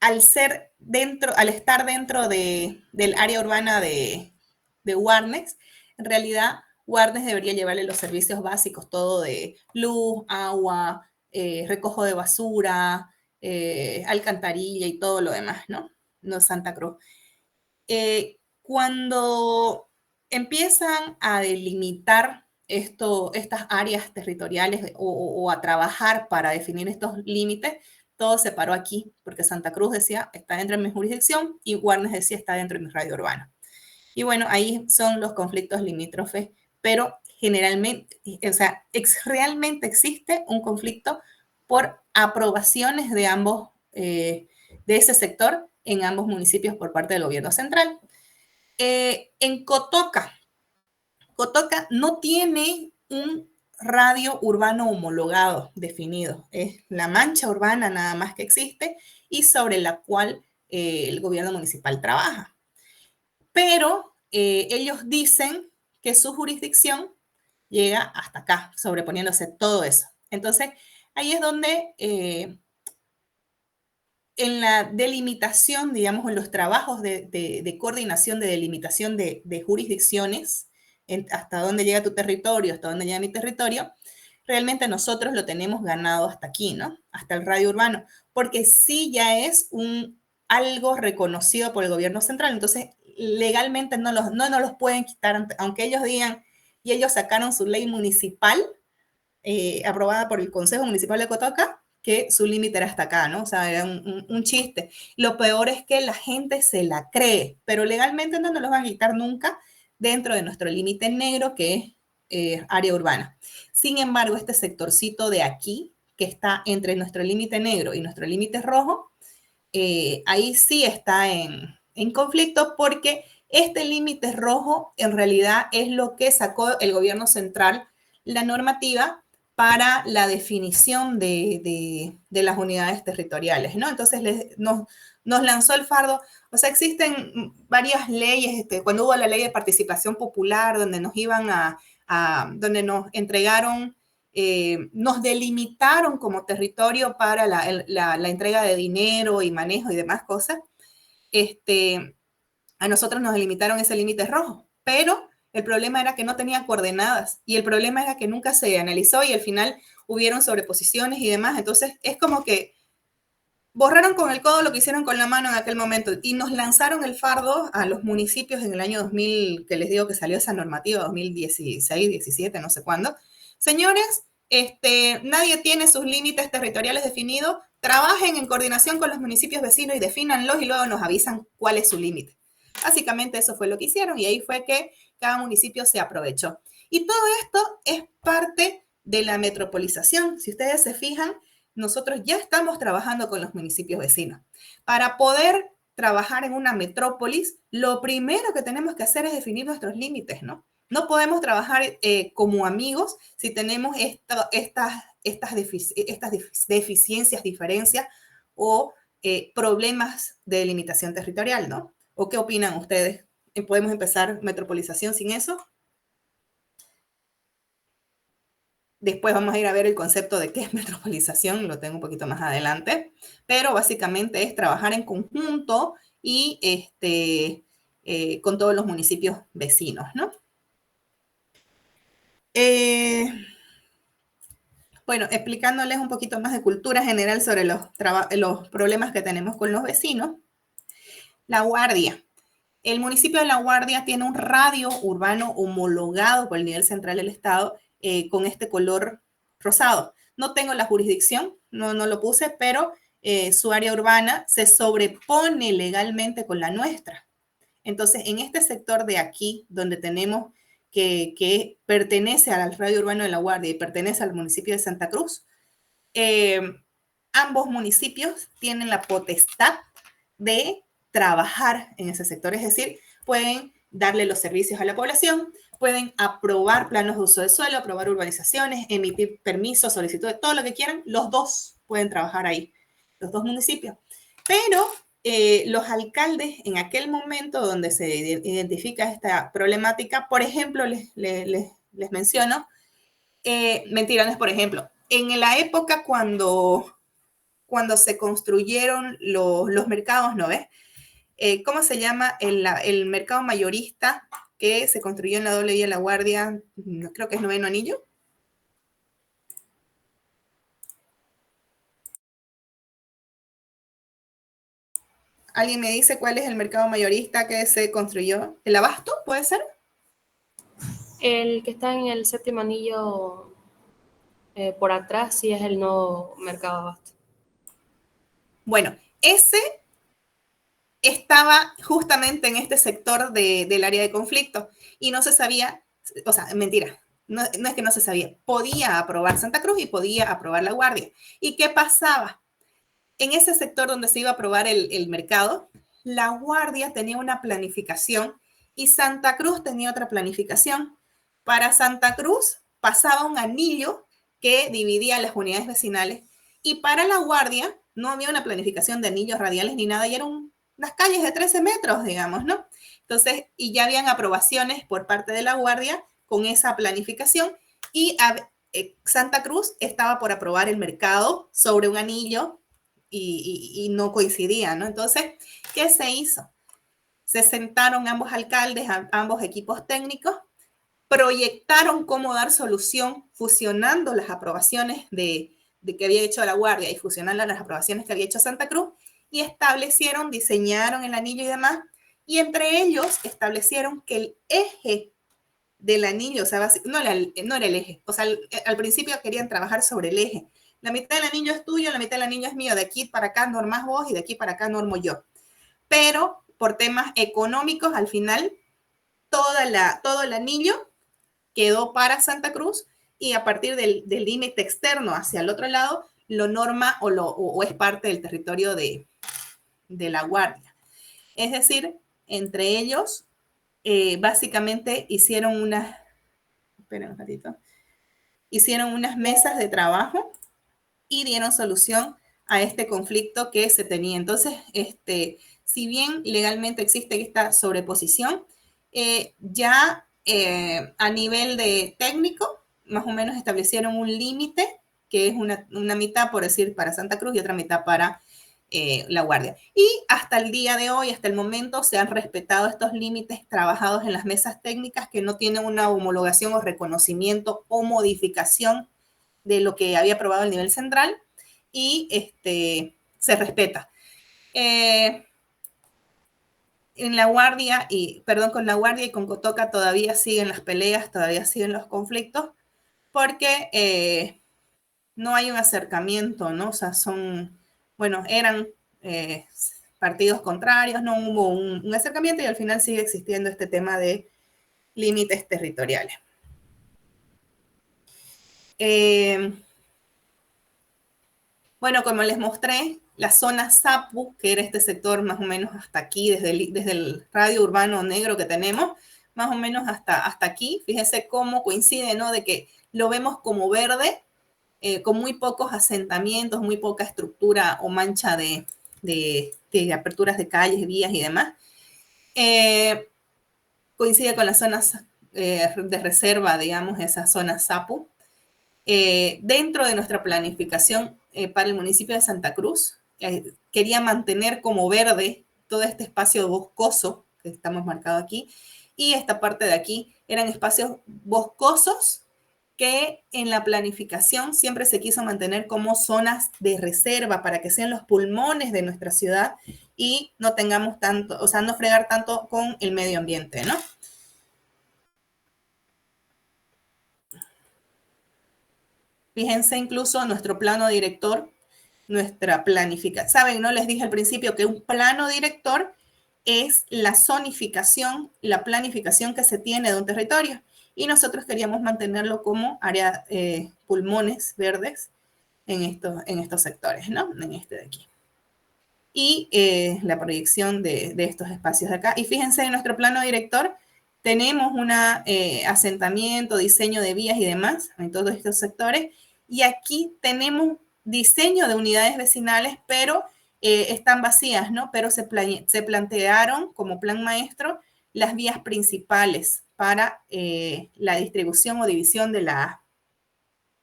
[SPEAKER 1] al estar dentro del área urbana de Warnes, en realidad Warnes debería llevarle los servicios básicos, todo de luz, agua, recojo de basura, alcantarilla y todo lo demás, ¿no? No Santa Cruz. Cuando empiezan a delimitar estas áreas territoriales o a trabajar para definir estos límites, todo se paró aquí, porque Santa Cruz decía, está dentro de mi jurisdicción, y Warnes decía, está dentro de mi radio urbano. Y bueno, ahí son los conflictos limítrofes, pero generalmente, o sea, realmente existe un conflicto por aprobaciones de ambos, de ese sector en ambos municipios por parte del gobierno central. En Cotoca no tiene un radio urbano homologado definido. Es la mancha urbana nada más que existe y sobre la cual el gobierno municipal trabaja. Pero ellos dicen que su jurisdicción llega hasta acá, sobreponiéndose todo eso. Entonces, ahí es donde en la delimitación, digamos, en los trabajos de coordinación, de delimitación de jurisdicciones, hasta dónde llega tu territorio, hasta dónde llega mi territorio, realmente nosotros lo tenemos ganado hasta aquí, ¿no? Hasta el radio urbano, porque sí ya es algo reconocido por el gobierno central, entonces legalmente no nos los pueden quitar, aunque ellos digan, y ellos sacaron su ley municipal, aprobada por el Consejo Municipal de Cotoca, que su límite era hasta acá, ¿no? O sea, era un chiste. Lo peor es que la gente se la cree, pero legalmente no nos los van a quitar nunca dentro de nuestro límite negro, que es área urbana. Sin embargo, este sectorcito de aquí, que está entre nuestro límite negro y nuestro límite rojo, ahí sí está en conflicto, porque este límite rojo en realidad es lo que sacó el gobierno central, la normativa para la definición de las unidades territoriales, ¿no? Entonces nos lanzó el fardo. O sea, existen varias leyes, cuando hubo la ley de participación popular, donde nos iban donde nos entregaron, nos delimitaron como territorio para la entrega de dinero y manejo y demás cosas. A nosotros nos delimitaron ese límite rojo, pero el problema era que no tenía coordenadas y el problema era que nunca se analizó y al final hubieron sobreposiciones y demás. Entonces es como que borraron con el codo lo que hicieron con la mano en aquel momento y nos lanzaron el fardo a los municipios en el año 2000, que les digo que salió esa normativa, 2016, 17, no sé cuándo. Señores, nadie tiene sus límites territoriales definidos, trabajen en coordinación con los municipios vecinos y defínanlos y luego nos avisan cuál es su límite. Básicamente eso fue lo que hicieron y ahí fue que cada municipio se aprovechó. Y todo esto es parte de la metropolización. Si ustedes se fijan, nosotros ya estamos trabajando con los municipios vecinos. Para poder trabajar en una metrópolis, lo primero que tenemos que hacer es definir nuestros límites, ¿no? No podemos trabajar como amigos si tenemos estas deficiencias, diferencias o problemas de delimitación territorial, ¿no? ¿O qué opinan ustedes? ¿Podemos empezar metropolización sin eso? Después vamos a ir a ver el concepto de qué es metropolización, lo tengo un poquito más adelante, pero básicamente es trabajar en conjunto y con todos los municipios vecinos, ¿no? Bueno, explicándoles un poquito más de cultura general sobre los problemas que tenemos con los vecinos. La Guardia. El municipio de La Guardia tiene un radio urbano homologado por el nivel central del estado con este color rosado. No tengo la jurisdicción, no lo puse, pero su área urbana se sobrepone legalmente con la nuestra. Entonces, en este sector de aquí, donde tenemos que pertenece al radio urbano de La Guardia y pertenece al municipio de Santa Cruz, ambos municipios tienen la potestad de trabajar en ese sector, es decir, pueden darle los servicios a la población, pueden aprobar planos de uso de suelo, aprobar urbanizaciones, emitir permisos, solicitudes, todo lo que quieran. Los dos pueden trabajar ahí, los dos municipios. Pero los alcaldes en aquel momento donde se identifica esta problemática, por ejemplo, les menciono, mentira, no es por ejemplo, en la época cuando se construyeron los mercados, ¿no ves? ¿Cómo se llama el mercado mayorista que se construyó en la doble vía La Guardia? Creo que es Noveno Anillo. ¿Alguien me dice cuál es el mercado mayorista que se construyó? ¿El Abasto, puede ser?
[SPEAKER 7] El que está en el séptimo anillo por atrás, sí es el nuevo mercado Abasto.
[SPEAKER 1] Bueno, ese estaba justamente en este sector del área de conflicto y no se sabía, o sea, mentira, no es que no se sabía, podía aprobar Santa Cruz y podía aprobar La Guardia. ¿Y qué pasaba? En ese sector donde se iba a aprobar el mercado, La Guardia tenía una planificación y Santa Cruz tenía otra planificación. Para Santa Cruz pasaba un anillo que dividía las unidades vecinales y para La Guardia no había una planificación de anillos radiales ni nada, y eran unas calles de 13 metros, digamos, ¿no? Entonces, y ya habían aprobaciones por parte de La Guardia con esa planificación y Santa Cruz estaba por aprobar el mercado sobre un anillo y no coincidía, ¿no? Entonces, ¿qué se hizo? Se sentaron ambos alcaldes, ambos equipos técnicos, proyectaron cómo dar solución fusionando las aprobaciones de que había hecho La Guardia y fusionando las aprobaciones que había hecho Santa Cruz y establecieron, diseñaron el anillo y demás, y entre ellos establecieron que el eje del anillo, o sea, no era el eje, o sea, al principio querían trabajar sobre el eje. La mitad del anillo es tuyo, la mitad del anillo es mío, de aquí para acá normás vos y de aquí para acá normo yo. Pero por temas económicos, al final, todo el anillo quedó para Santa Cruz y a partir del límite externo hacia el otro lado, lo norma o es parte del territorio de La Guardia. Es decir, entre ellos, básicamente hicieron unas mesas de trabajo y dieron solución a este conflicto que se tenía. Entonces, si bien legalmente existe esta sobreposición, ya a nivel de técnico, más o menos establecieron un límite, que es una mitad, por decir, para Santa Cruz y otra mitad para La Guardia. Y hasta el día de hoy, hasta el momento, se han respetado estos límites trabajados en las mesas técnicas que no tienen una homologación o reconocimiento o modificación de lo que había aprobado el nivel central y se respeta. En La Guardia con La Guardia y con Cotoca todavía siguen las peleas, todavía siguen los conflictos, porque no hay un acercamiento, ¿no? O sea, eran partidos contrarios, no hubo un acercamiento y al final sigue existiendo este tema de límites territoriales. Bueno, como les mostré, la zona Sapu, que era este sector más o menos hasta aquí, desde el radio urbano negro que tenemos, más o menos hasta aquí. Fíjense cómo coincide, ¿no? De que lo vemos como verde, con muy pocos asentamientos, muy poca estructura o mancha de aperturas de calles, vías y demás. Coincide con las zonas de reserva, digamos, esa zona Sapu. Dentro de nuestra planificación para el municipio de Santa Cruz, quería mantener como verde todo este espacio boscoso que estamos marcado aquí, y esta parte de aquí eran espacios boscosos que en la planificación siempre se quiso mantener como zonas de reserva para que sean los pulmones de nuestra ciudad y no tengamos tanto, o sea, no fregar tanto con el medio ambiente, ¿no? Fíjense incluso nuestro plano director, nuestra planificación. Saben, ¿no? Les dije al principio que un plano director es la zonificación, la planificación que se tiene de un territorio. Y nosotros queríamos mantenerlo como área pulmones verdes en estos sectores, ¿no? En este de aquí. Y la proyección de estos espacios de acá. Y fíjense en nuestro plano director, tenemos un asentamiento, diseño de vías y demás en todos estos sectores. Y aquí tenemos diseño de unidades vecinales, pero están vacías, ¿no? Pero se plantearon como plan maestro las vías principales para la distribución o división de las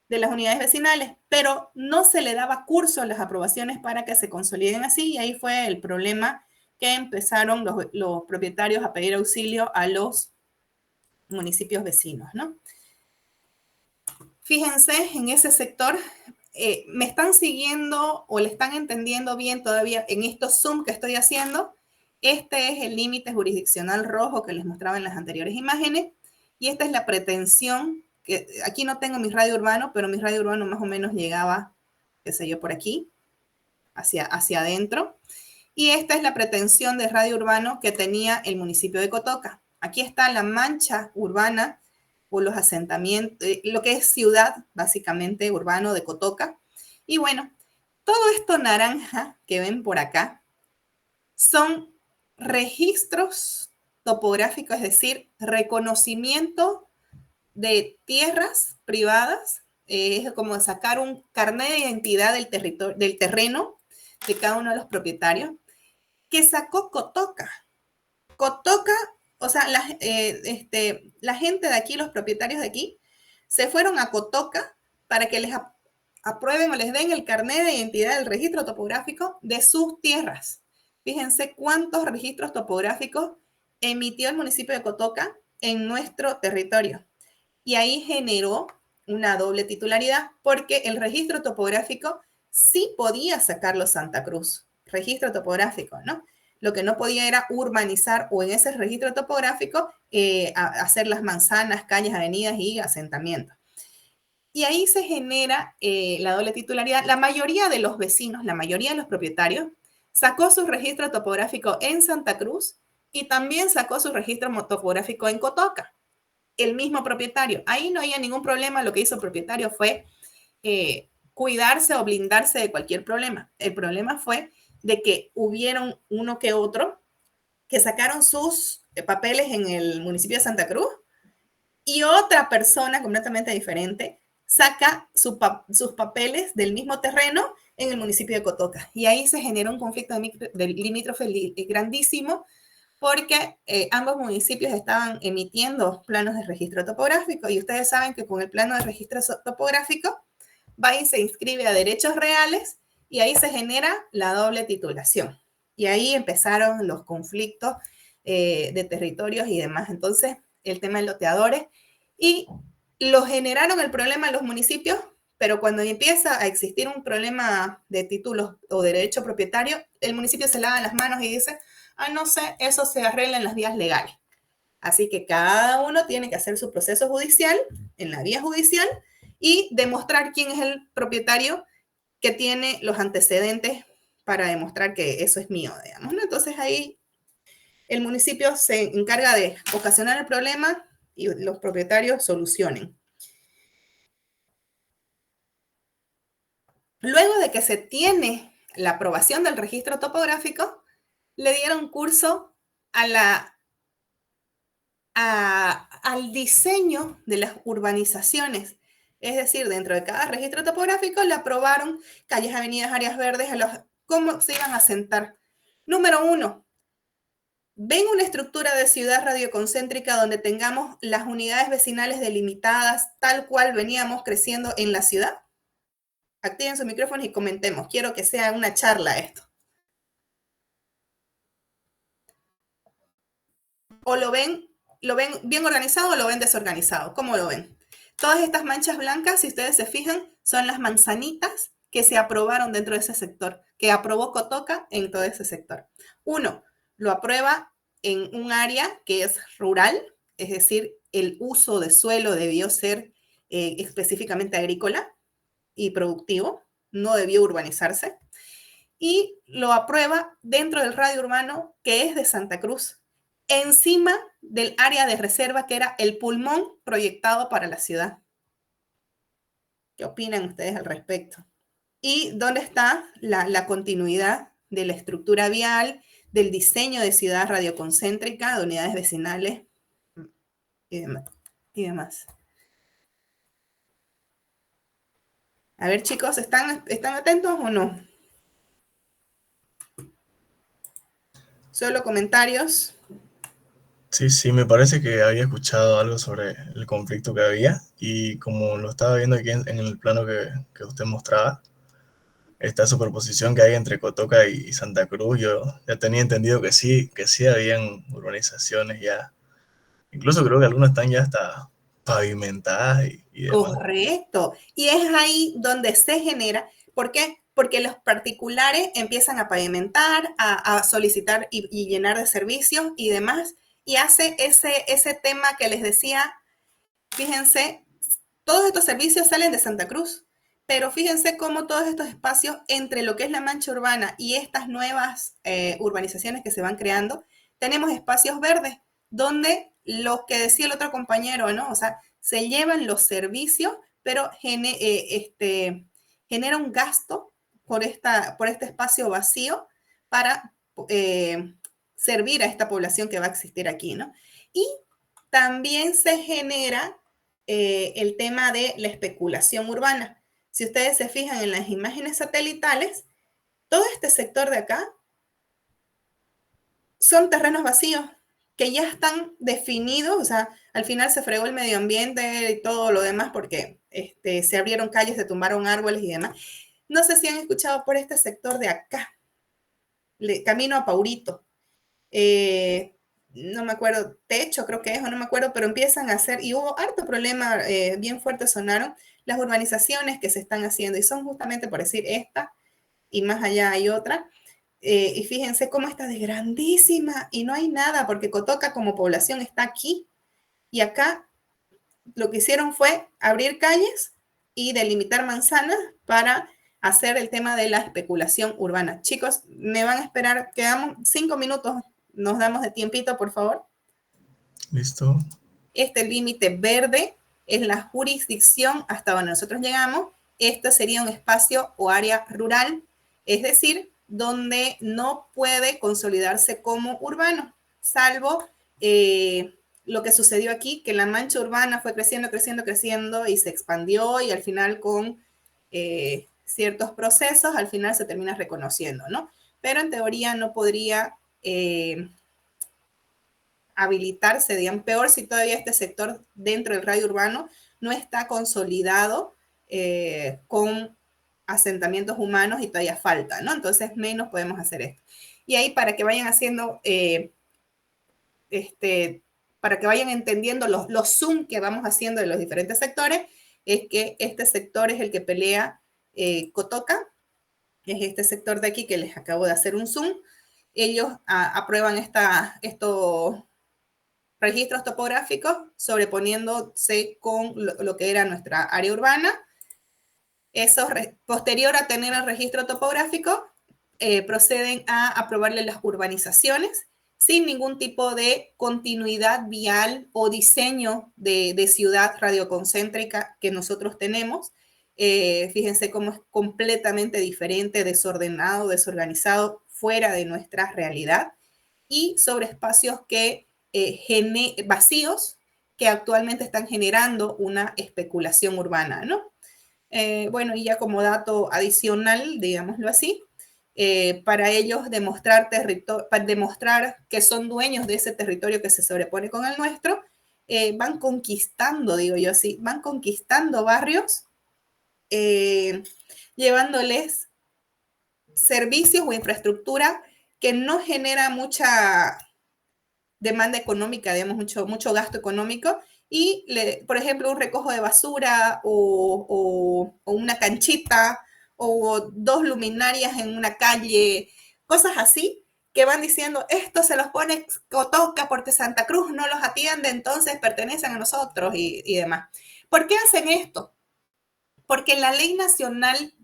[SPEAKER 1] unidades vecinales, pero no se le daba curso a las aprobaciones para que se consoliden así, y ahí fue el problema que empezaron los propietarios a pedir auxilio a los municipios vecinos, ¿no? Fíjense en ese sector, me están siguiendo o le están entendiendo bien todavía en estos Zoom que estoy haciendo. Este es el límite jurisdiccional rojo que les mostraba en las anteriores imágenes, y esta es la pretensión, que aquí no tengo mi radio urbano, pero mi radio urbano más o menos llegaba, qué sé yo, por aquí, hacia adentro. Y esta es la pretensión de radio urbano que tenía el municipio de Cotoca. Aquí está la mancha urbana o los asentamientos, lo que es ciudad, básicamente, urbano de Cotoca. Y bueno, todo esto naranja que ven por acá son registros topográficos, es decir, reconocimiento de tierras privadas, es como sacar un carnet de identidad del terreno de cada uno de los propietarios, que sacó Cotoca. Cotoca, o sea, la gente de aquí, los propietarios de aquí, se fueron a Cotoca para que les aprueben o les den el carnet de identidad del registro topográfico de sus tierras. Fíjense cuántos registros topográficos emitió el municipio de Cotoca en nuestro territorio. Y ahí generó una doble titularidad, porque el registro topográfico sí podía sacarlo Santa Cruz, registro topográfico, ¿no? Lo que no podía era urbanizar o en ese registro topográfico hacer las manzanas, calles, avenidas y asentamientos. Y ahí se genera la doble titularidad. La mayoría de los vecinos, la mayoría de los propietarios, sacó su registro topográfico en Santa Cruz y también sacó su registro topográfico en Cotoca. El mismo propietario. Ahí no había ningún problema. Lo que hizo el propietario fue cuidarse o blindarse de cualquier problema. El problema fue de que hubieron uno que otro que sacaron sus papeles en el municipio de Santa Cruz y otra persona completamente diferente saca sus papeles del mismo terreno en el municipio de Cotoca. Y ahí se generó un conflicto de limítrofe grandísimo, porque ambos municipios estaban emitiendo planos de registro topográfico, y ustedes saben que con el plano de registro topográfico va y se inscribe a derechos reales, y ahí se genera la doble titulación. Y ahí empezaron los conflictos de territorios y demás. Entonces, el tema de loteadores, y lo generaron el problema en los municipios, pero cuando empieza a existir un problema de títulos o derecho propietario, el municipio se lava las manos y dice: no sé, eso se arregla en las vías legales. Así que cada uno tiene que hacer su proceso judicial en la vía judicial y demostrar quién es el propietario que tiene los antecedentes para demostrar que eso es mío, digamos, ¿no? Entonces ahí el municipio se encarga de ocasionar el problema y los propietarios solucionen. Luego de que se tiene la aprobación del registro topográfico, le dieron curso al diseño de las urbanizaciones. Es decir, dentro de cada registro topográfico le aprobaron calles, avenidas, áreas verdes, cómo se iban a asentar. Número 1, ven una estructura de ciudad radioconcéntrica donde tengamos las unidades vecinales delimitadas tal cual veníamos creciendo en la ciudad. Activen sus micrófonos y comentemos. Quiero que sea una charla esto. ¿O lo ven bien organizado o lo ven desorganizado? ¿Cómo lo ven? Todas estas manchas blancas, si ustedes se fijan, son las manzanitas que se aprobaron dentro de ese sector, que aprobó Cotoca en todo ese sector. 1, lo aprueba en un área que es rural, es decir, el uso de suelo debió ser específicamente agrícola y productivo, no debió urbanizarse. Y lo aprueba dentro del radio urbano que es de Santa Cruz, encima del área de reserva que era el pulmón proyectado para la ciudad. ¿Qué opinan ustedes al respecto? ¿Y dónde está la continuidad de la estructura vial, del diseño de ciudad radioconcéntrica, de unidades vecinales y demás. A ver, chicos, ¿están atentos o no? Solo comentarios.
[SPEAKER 6] Sí, sí, me parece que había escuchado algo sobre el conflicto que había y como lo estaba viendo aquí en el plano que usted mostraba, esta superposición que hay entre Cotoca y Santa Cruz, yo ya tenía entendido que sí habían urbanizaciones ya, incluso creo que algunas están ya hasta pavimentadas y demás.
[SPEAKER 1] Correcto. Y es ahí donde se genera. ¿Por qué? Porque los particulares empiezan a pavimentar, a solicitar y llenar de servicios y demás. Y hace ese tema que les decía, fíjense, todos estos servicios salen de Santa Cruz, pero fíjense cómo todos estos espacios entre lo que es la mancha urbana y estas nuevas urbanizaciones que se van creando, tenemos espacios verdes, donde lo que decía el otro compañero, ¿no? O sea, se llevan los servicios, pero genera un gasto por este espacio vacío para servir a esta población que va a existir aquí, ¿no? Y también se genera el tema de la especulación urbana. Si ustedes se fijan en las imágenes satelitales, todo este sector de acá son terrenos vacíos que ya están definidos, o sea, al final se fregó el medio ambiente y todo lo demás porque se abrieron calles, se tumbaron árboles y demás. No sé si han escuchado por este sector de acá, camino a Paurito. No me acuerdo, techo creo que es, o no me acuerdo, pero empiezan a hacer, y hubo harto problema, bien fuerte sonaron las urbanizaciones que se están haciendo, y son justamente por decir esta, y más allá hay otra, y fíjense cómo esta es grandísima, y no hay nada, porque Cotoca como población está aquí, y acá lo que hicieron fue abrir calles y delimitar manzanas para hacer el tema de la especulación urbana. Chicos, me van a esperar, quedamos 5 minutos, nos damos de tiempito, por favor.
[SPEAKER 6] Listo.
[SPEAKER 1] Este límite verde es la jurisdicción hasta donde nosotros llegamos. Este sería un espacio o área rural, es decir, donde no puede consolidarse como urbano, salvo lo que sucedió aquí, que la mancha urbana fue creciendo, creciendo, creciendo y se expandió y al final con ciertos procesos, al final se termina reconociendo, ¿no? Pero en teoría no podría habilitarse, digamos, peor si todavía este sector dentro del radio urbano no está consolidado con asentamientos humanos y todavía falta, ¿no? Entonces menos podemos hacer esto. Y ahí para que vayan haciendo, para que vayan entendiendo los zoom que vamos haciendo de los diferentes sectores, es que este sector es el que pelea Cotoca, es este sector de aquí que les acabo de hacer un zoom. Ellos aprueban estos registros topográficos sobreponiéndose con lo que era nuestra área urbana. Eso, posterior a tener el registro topográfico, proceden a aprobarle las urbanizaciones sin ningún tipo de continuidad vial o diseño de ciudad radioconcéntrica que nosotros tenemos. Fíjense cómo es completamente diferente, desordenado, desorganizado, fuera de nuestra realidad y sobre espacios que vacíos que actualmente están generando una especulación urbana, ¿no? Bueno, y ya como dato adicional, digámoslo así, para ellos demostrar que son dueños de ese territorio que se sobrepone con el nuestro, van conquistando, digo yo así, van conquistando barrios, llevándoles servicios o infraestructura que no genera mucha demanda económica, digamos, mucho gasto económico, y, por ejemplo, un recojo de basura o una canchita o 2 luminarias en una calle, cosas así, que van diciendo, esto se los pone Cotoca porque Santa Cruz no los atiende, entonces pertenecen a nosotros y demás. ¿Por qué hacen esto? Porque la ley nacional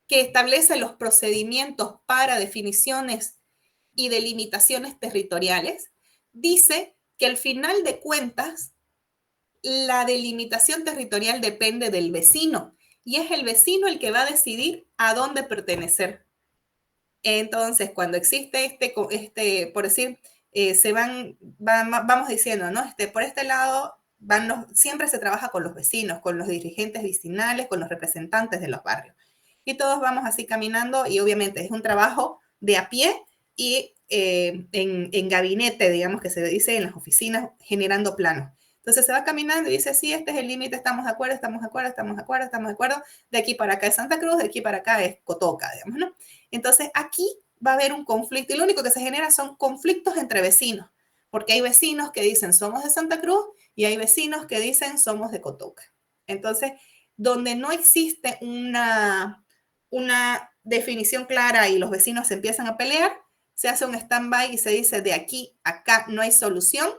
[SPEAKER 1] que establece los procedimientos para definiciones y delimitaciones territoriales dice que al final de cuentas la delimitación territorial depende del vecino y es el vecino el que va a decidir a dónde pertenecer. Entonces, cuando existe por decir, vamos diciendo, ¿no? Por este lado, siempre se trabaja con los vecinos, con los dirigentes vecinales, con los representantes de los barrios. Y todos vamos así caminando y obviamente es un trabajo de a pie y en gabinete, digamos que se dice, en las oficinas, generando planos. Entonces se va caminando y dice, sí, este es el límite, estamos de acuerdo, estamos de acuerdo, estamos de acuerdo, estamos de acuerdo. De aquí para acá es Santa Cruz, de aquí para acá es Cotoca, digamos, ¿no? Entonces aquí va a haber un conflicto y lo único que se genera son conflictos entre vecinos, porque hay vecinos que dicen somos de Santa Cruz y hay vecinos que dicen somos de Cotoca. Entonces, donde no existe una definición clara y los vecinos se empiezan a pelear, se hace un stand-by y se dice de aquí a acá no hay solución,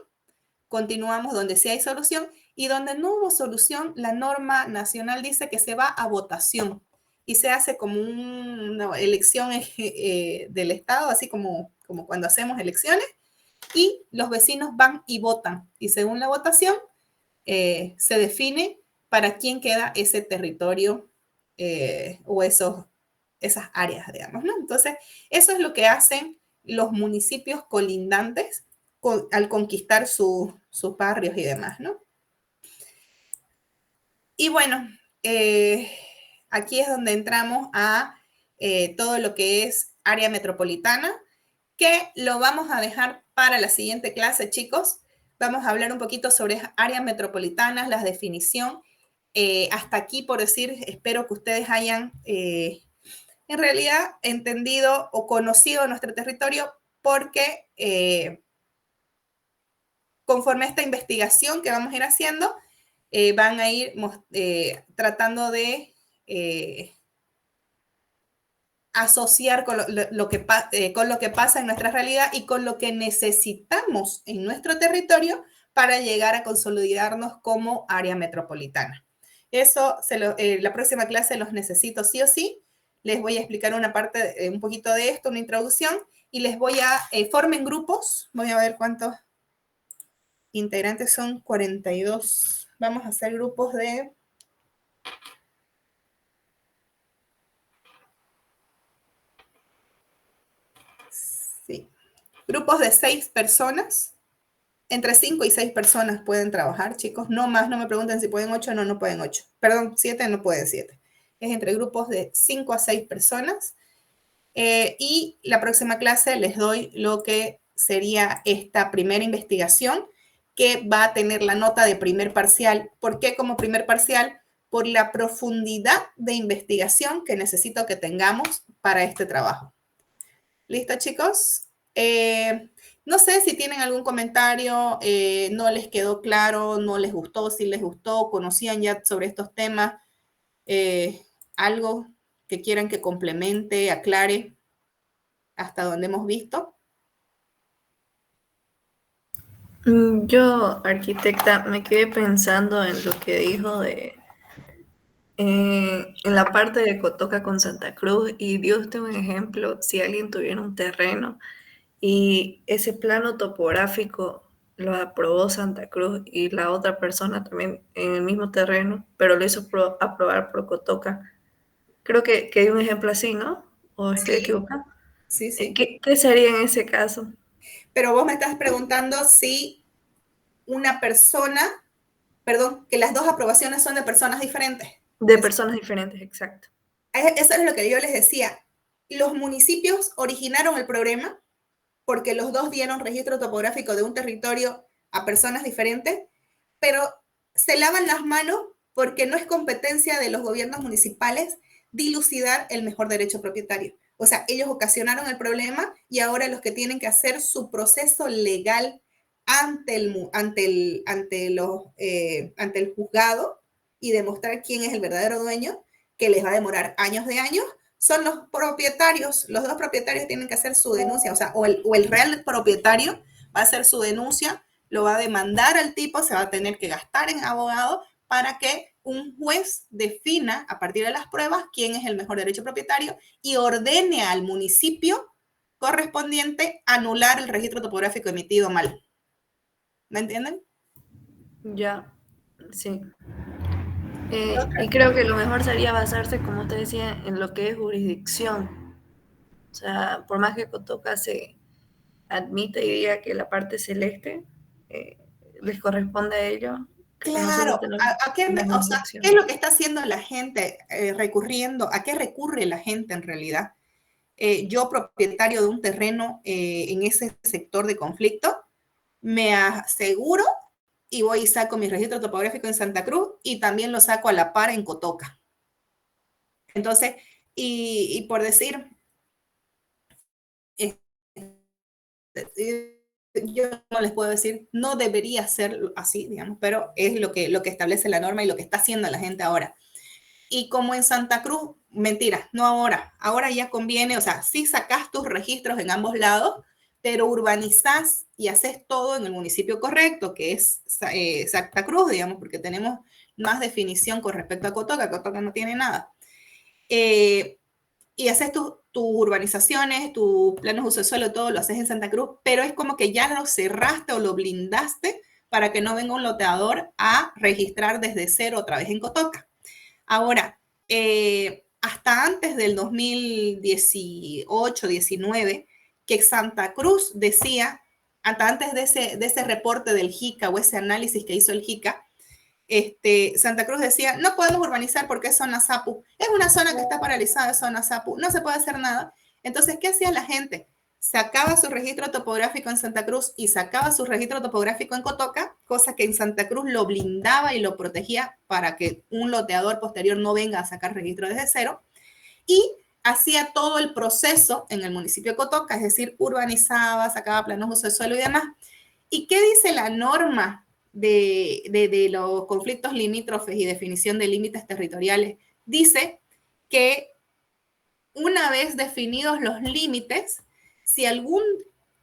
[SPEAKER 1] continuamos donde sí hay solución y donde no hubo solución, la norma nacional dice que se va a votación y se hace como una elección del Estado, así como cuando hacemos elecciones, y los vecinos van y votan y según la votación se define para quién queda ese territorio o esas áreas, digamos, ¿no? Entonces, eso es lo que hacen los municipios colindantes al conquistar sus barrios y demás, ¿no? Y bueno, aquí es donde entramos a todo lo que es área metropolitana, que lo vamos a dejar para la siguiente clase, chicos. Vamos a hablar un poquito sobre áreas metropolitanas, la definición. Hasta aquí, por decir, espero que ustedes hayan en realidad entendido o conocido nuestro territorio porque conforme a esta investigación que vamos a ir haciendo, van a ir tratando de asociar con lo que pasa en nuestra realidad y con lo que necesitamos en nuestro territorio para llegar a consolidarnos como área metropolitana. Eso, la próxima clase los necesito sí o sí. Les voy a explicar una parte, un poquito de esto, una introducción, y les voy a formen grupos. Voy a ver cuántos integrantes son, 42. Vamos a hacer grupos de... Sí. Grupos de 6 personas. Entre 5 y 6 personas pueden trabajar, chicos. No más, no me pregunten si pueden 8 o no pueden 8. Perdón, 7 no pueden 7. Es entre grupos de 5 a 6 personas. Y la próxima clase les doy lo que sería esta primera investigación, que va a tener la nota de primer parcial. ¿Por qué como primer parcial? Por la profundidad de investigación que necesito que tengamos para este trabajo. ¿Listo, chicos? No sé si tienen algún comentario, no les quedó claro, no les gustó, si les gustó, conocían ya sobre estos temas, algo que quieran que complemente, aclare hasta donde hemos visto.
[SPEAKER 8] Yo, arquitecta, me quedé pensando en lo que dijo en la parte de Cotoca con Santa Cruz y dio usted un ejemplo, si alguien tuviera un terreno y ese plano topográfico lo aprobó Santa Cruz y la otra persona también en el mismo terreno, pero lo hizo aprobar por Cotoca. Creo que hay un ejemplo así, ¿no? ¿O estoy equivocada?
[SPEAKER 1] Sí, sí.
[SPEAKER 8] ¿Qué sería en ese caso?
[SPEAKER 1] Pero vos me estás preguntando si una persona, perdón, que las dos aprobaciones son de personas diferentes.
[SPEAKER 8] De personas diferentes, exacto.
[SPEAKER 1] Eso es lo que yo les decía. Los municipios originaron el problema porque los dos dieron registro topográfico de un territorio a personas diferentes, pero se lavan las manos porque no es competencia de los gobiernos municipales dilucidar el mejor derecho propietario. O sea, ellos ocasionaron el problema y ahora los que tienen que hacer su proceso legal ante el juzgado y demostrar quién es el verdadero dueño, que les va a demorar años de años, son los propietarios. Los dos propietarios tienen que hacer su denuncia, o sea, o el real propietario va a hacer su denuncia, lo va a demandar al tipo, se va a tener que gastar en abogado para que un juez defina a partir de las pruebas quién es el mejor derecho propietario y ordene al municipio correspondiente anular el registro topográfico emitido mal. ¿Me entienden?
[SPEAKER 8] Ya, sí. Y creo que lo mejor sería basarse, como usted decía, en lo que es jurisdicción. O sea, por más que Cotoca se admite y diga que la parte celeste les corresponde a ellos.
[SPEAKER 1] Claro, o sea, ¿qué es lo que está haciendo la gente recurriendo? ¿A qué recurre la gente en realidad? Yo, propietario de un terreno en ese sector de conflicto, me aseguro y voy y saco mi registro topográfico en Santa Cruz y también lo saco a la par en Cotoca. Entonces, y por decir, yo no les puedo decir, no debería ser así, digamos, pero es lo que establece la norma y lo que está haciendo la gente ahora. Y como en Santa Cruz, mentira, no ahora ya conviene, o sea, sí sacas tus registros en ambos lados, pero urbanizás y haces todo en el municipio correcto, que es Santa Cruz, digamos, porque tenemos más definición con respecto a Cotoca no tiene nada. Y haces tus urbanizaciones, tus planos de uso de suelo, todo lo haces en Santa Cruz, pero es como que ya lo cerraste o lo blindaste para que no venga un loteador a registrar desde cero otra vez en Cotoca. Ahora, hasta antes del 2018, 19, que Santa Cruz decía, hasta antes de ese reporte del JICA o ese análisis que hizo el JICA, Santa Cruz decía, no podemos urbanizar porque es zona SAPU. Es una zona que está paralizada, es zona SAPU. No se puede hacer nada. Entonces, ¿qué hacía la gente? Sacaba su registro topográfico en Santa Cruz y sacaba su registro topográfico en Cotoca, cosa que en Santa Cruz lo blindaba y lo protegía para que un loteador posterior no venga a sacar registro desde cero. Y hacía todo el proceso en el municipio de Cotoca, es decir, urbanizaba, sacaba planos de uso de suelo y demás. ¿Y qué dice la norma de los conflictos limítrofes y definición de límites territoriales? Dice que una vez definidos los límites, si algún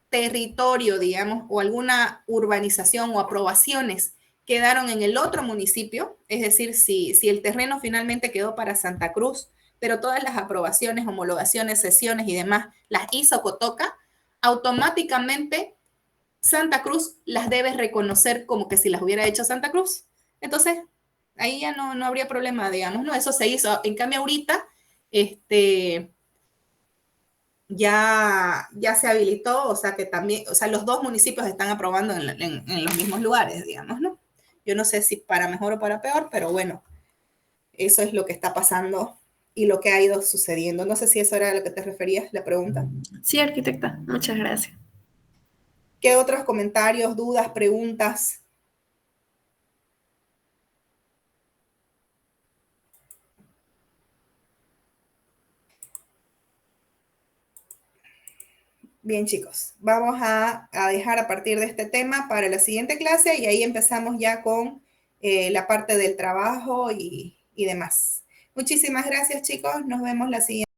[SPEAKER 1] territorio, digamos, o alguna urbanización o aprobaciones quedaron en el otro municipio, es decir, si el terreno finalmente quedó para Santa Cruz, pero todas las aprobaciones, homologaciones, sesiones y demás las hizo Cotoca, automáticamente Santa Cruz las debe reconocer como que si las hubiera hecho Santa Cruz. Entonces, ahí ya no habría problema, digamos, ¿no? Eso se hizo. En cambio, ahorita, ya se habilitó, o sea que también, o sea, los dos municipios están aprobando en los mismos lugares, digamos, ¿no? Yo no sé si para mejor o para peor, pero bueno, eso es lo que está pasando y lo que ha ido sucediendo. No sé si eso era a lo que te referías, la pregunta.
[SPEAKER 8] Sí, arquitecta, muchas gracias.
[SPEAKER 1] ¿Qué otros comentarios, dudas, preguntas? Bien, chicos, vamos a dejar a partir de este tema para la siguiente clase y ahí empezamos ya con la parte del trabajo y demás. Muchísimas gracias, chicos. Nos vemos la siguiente.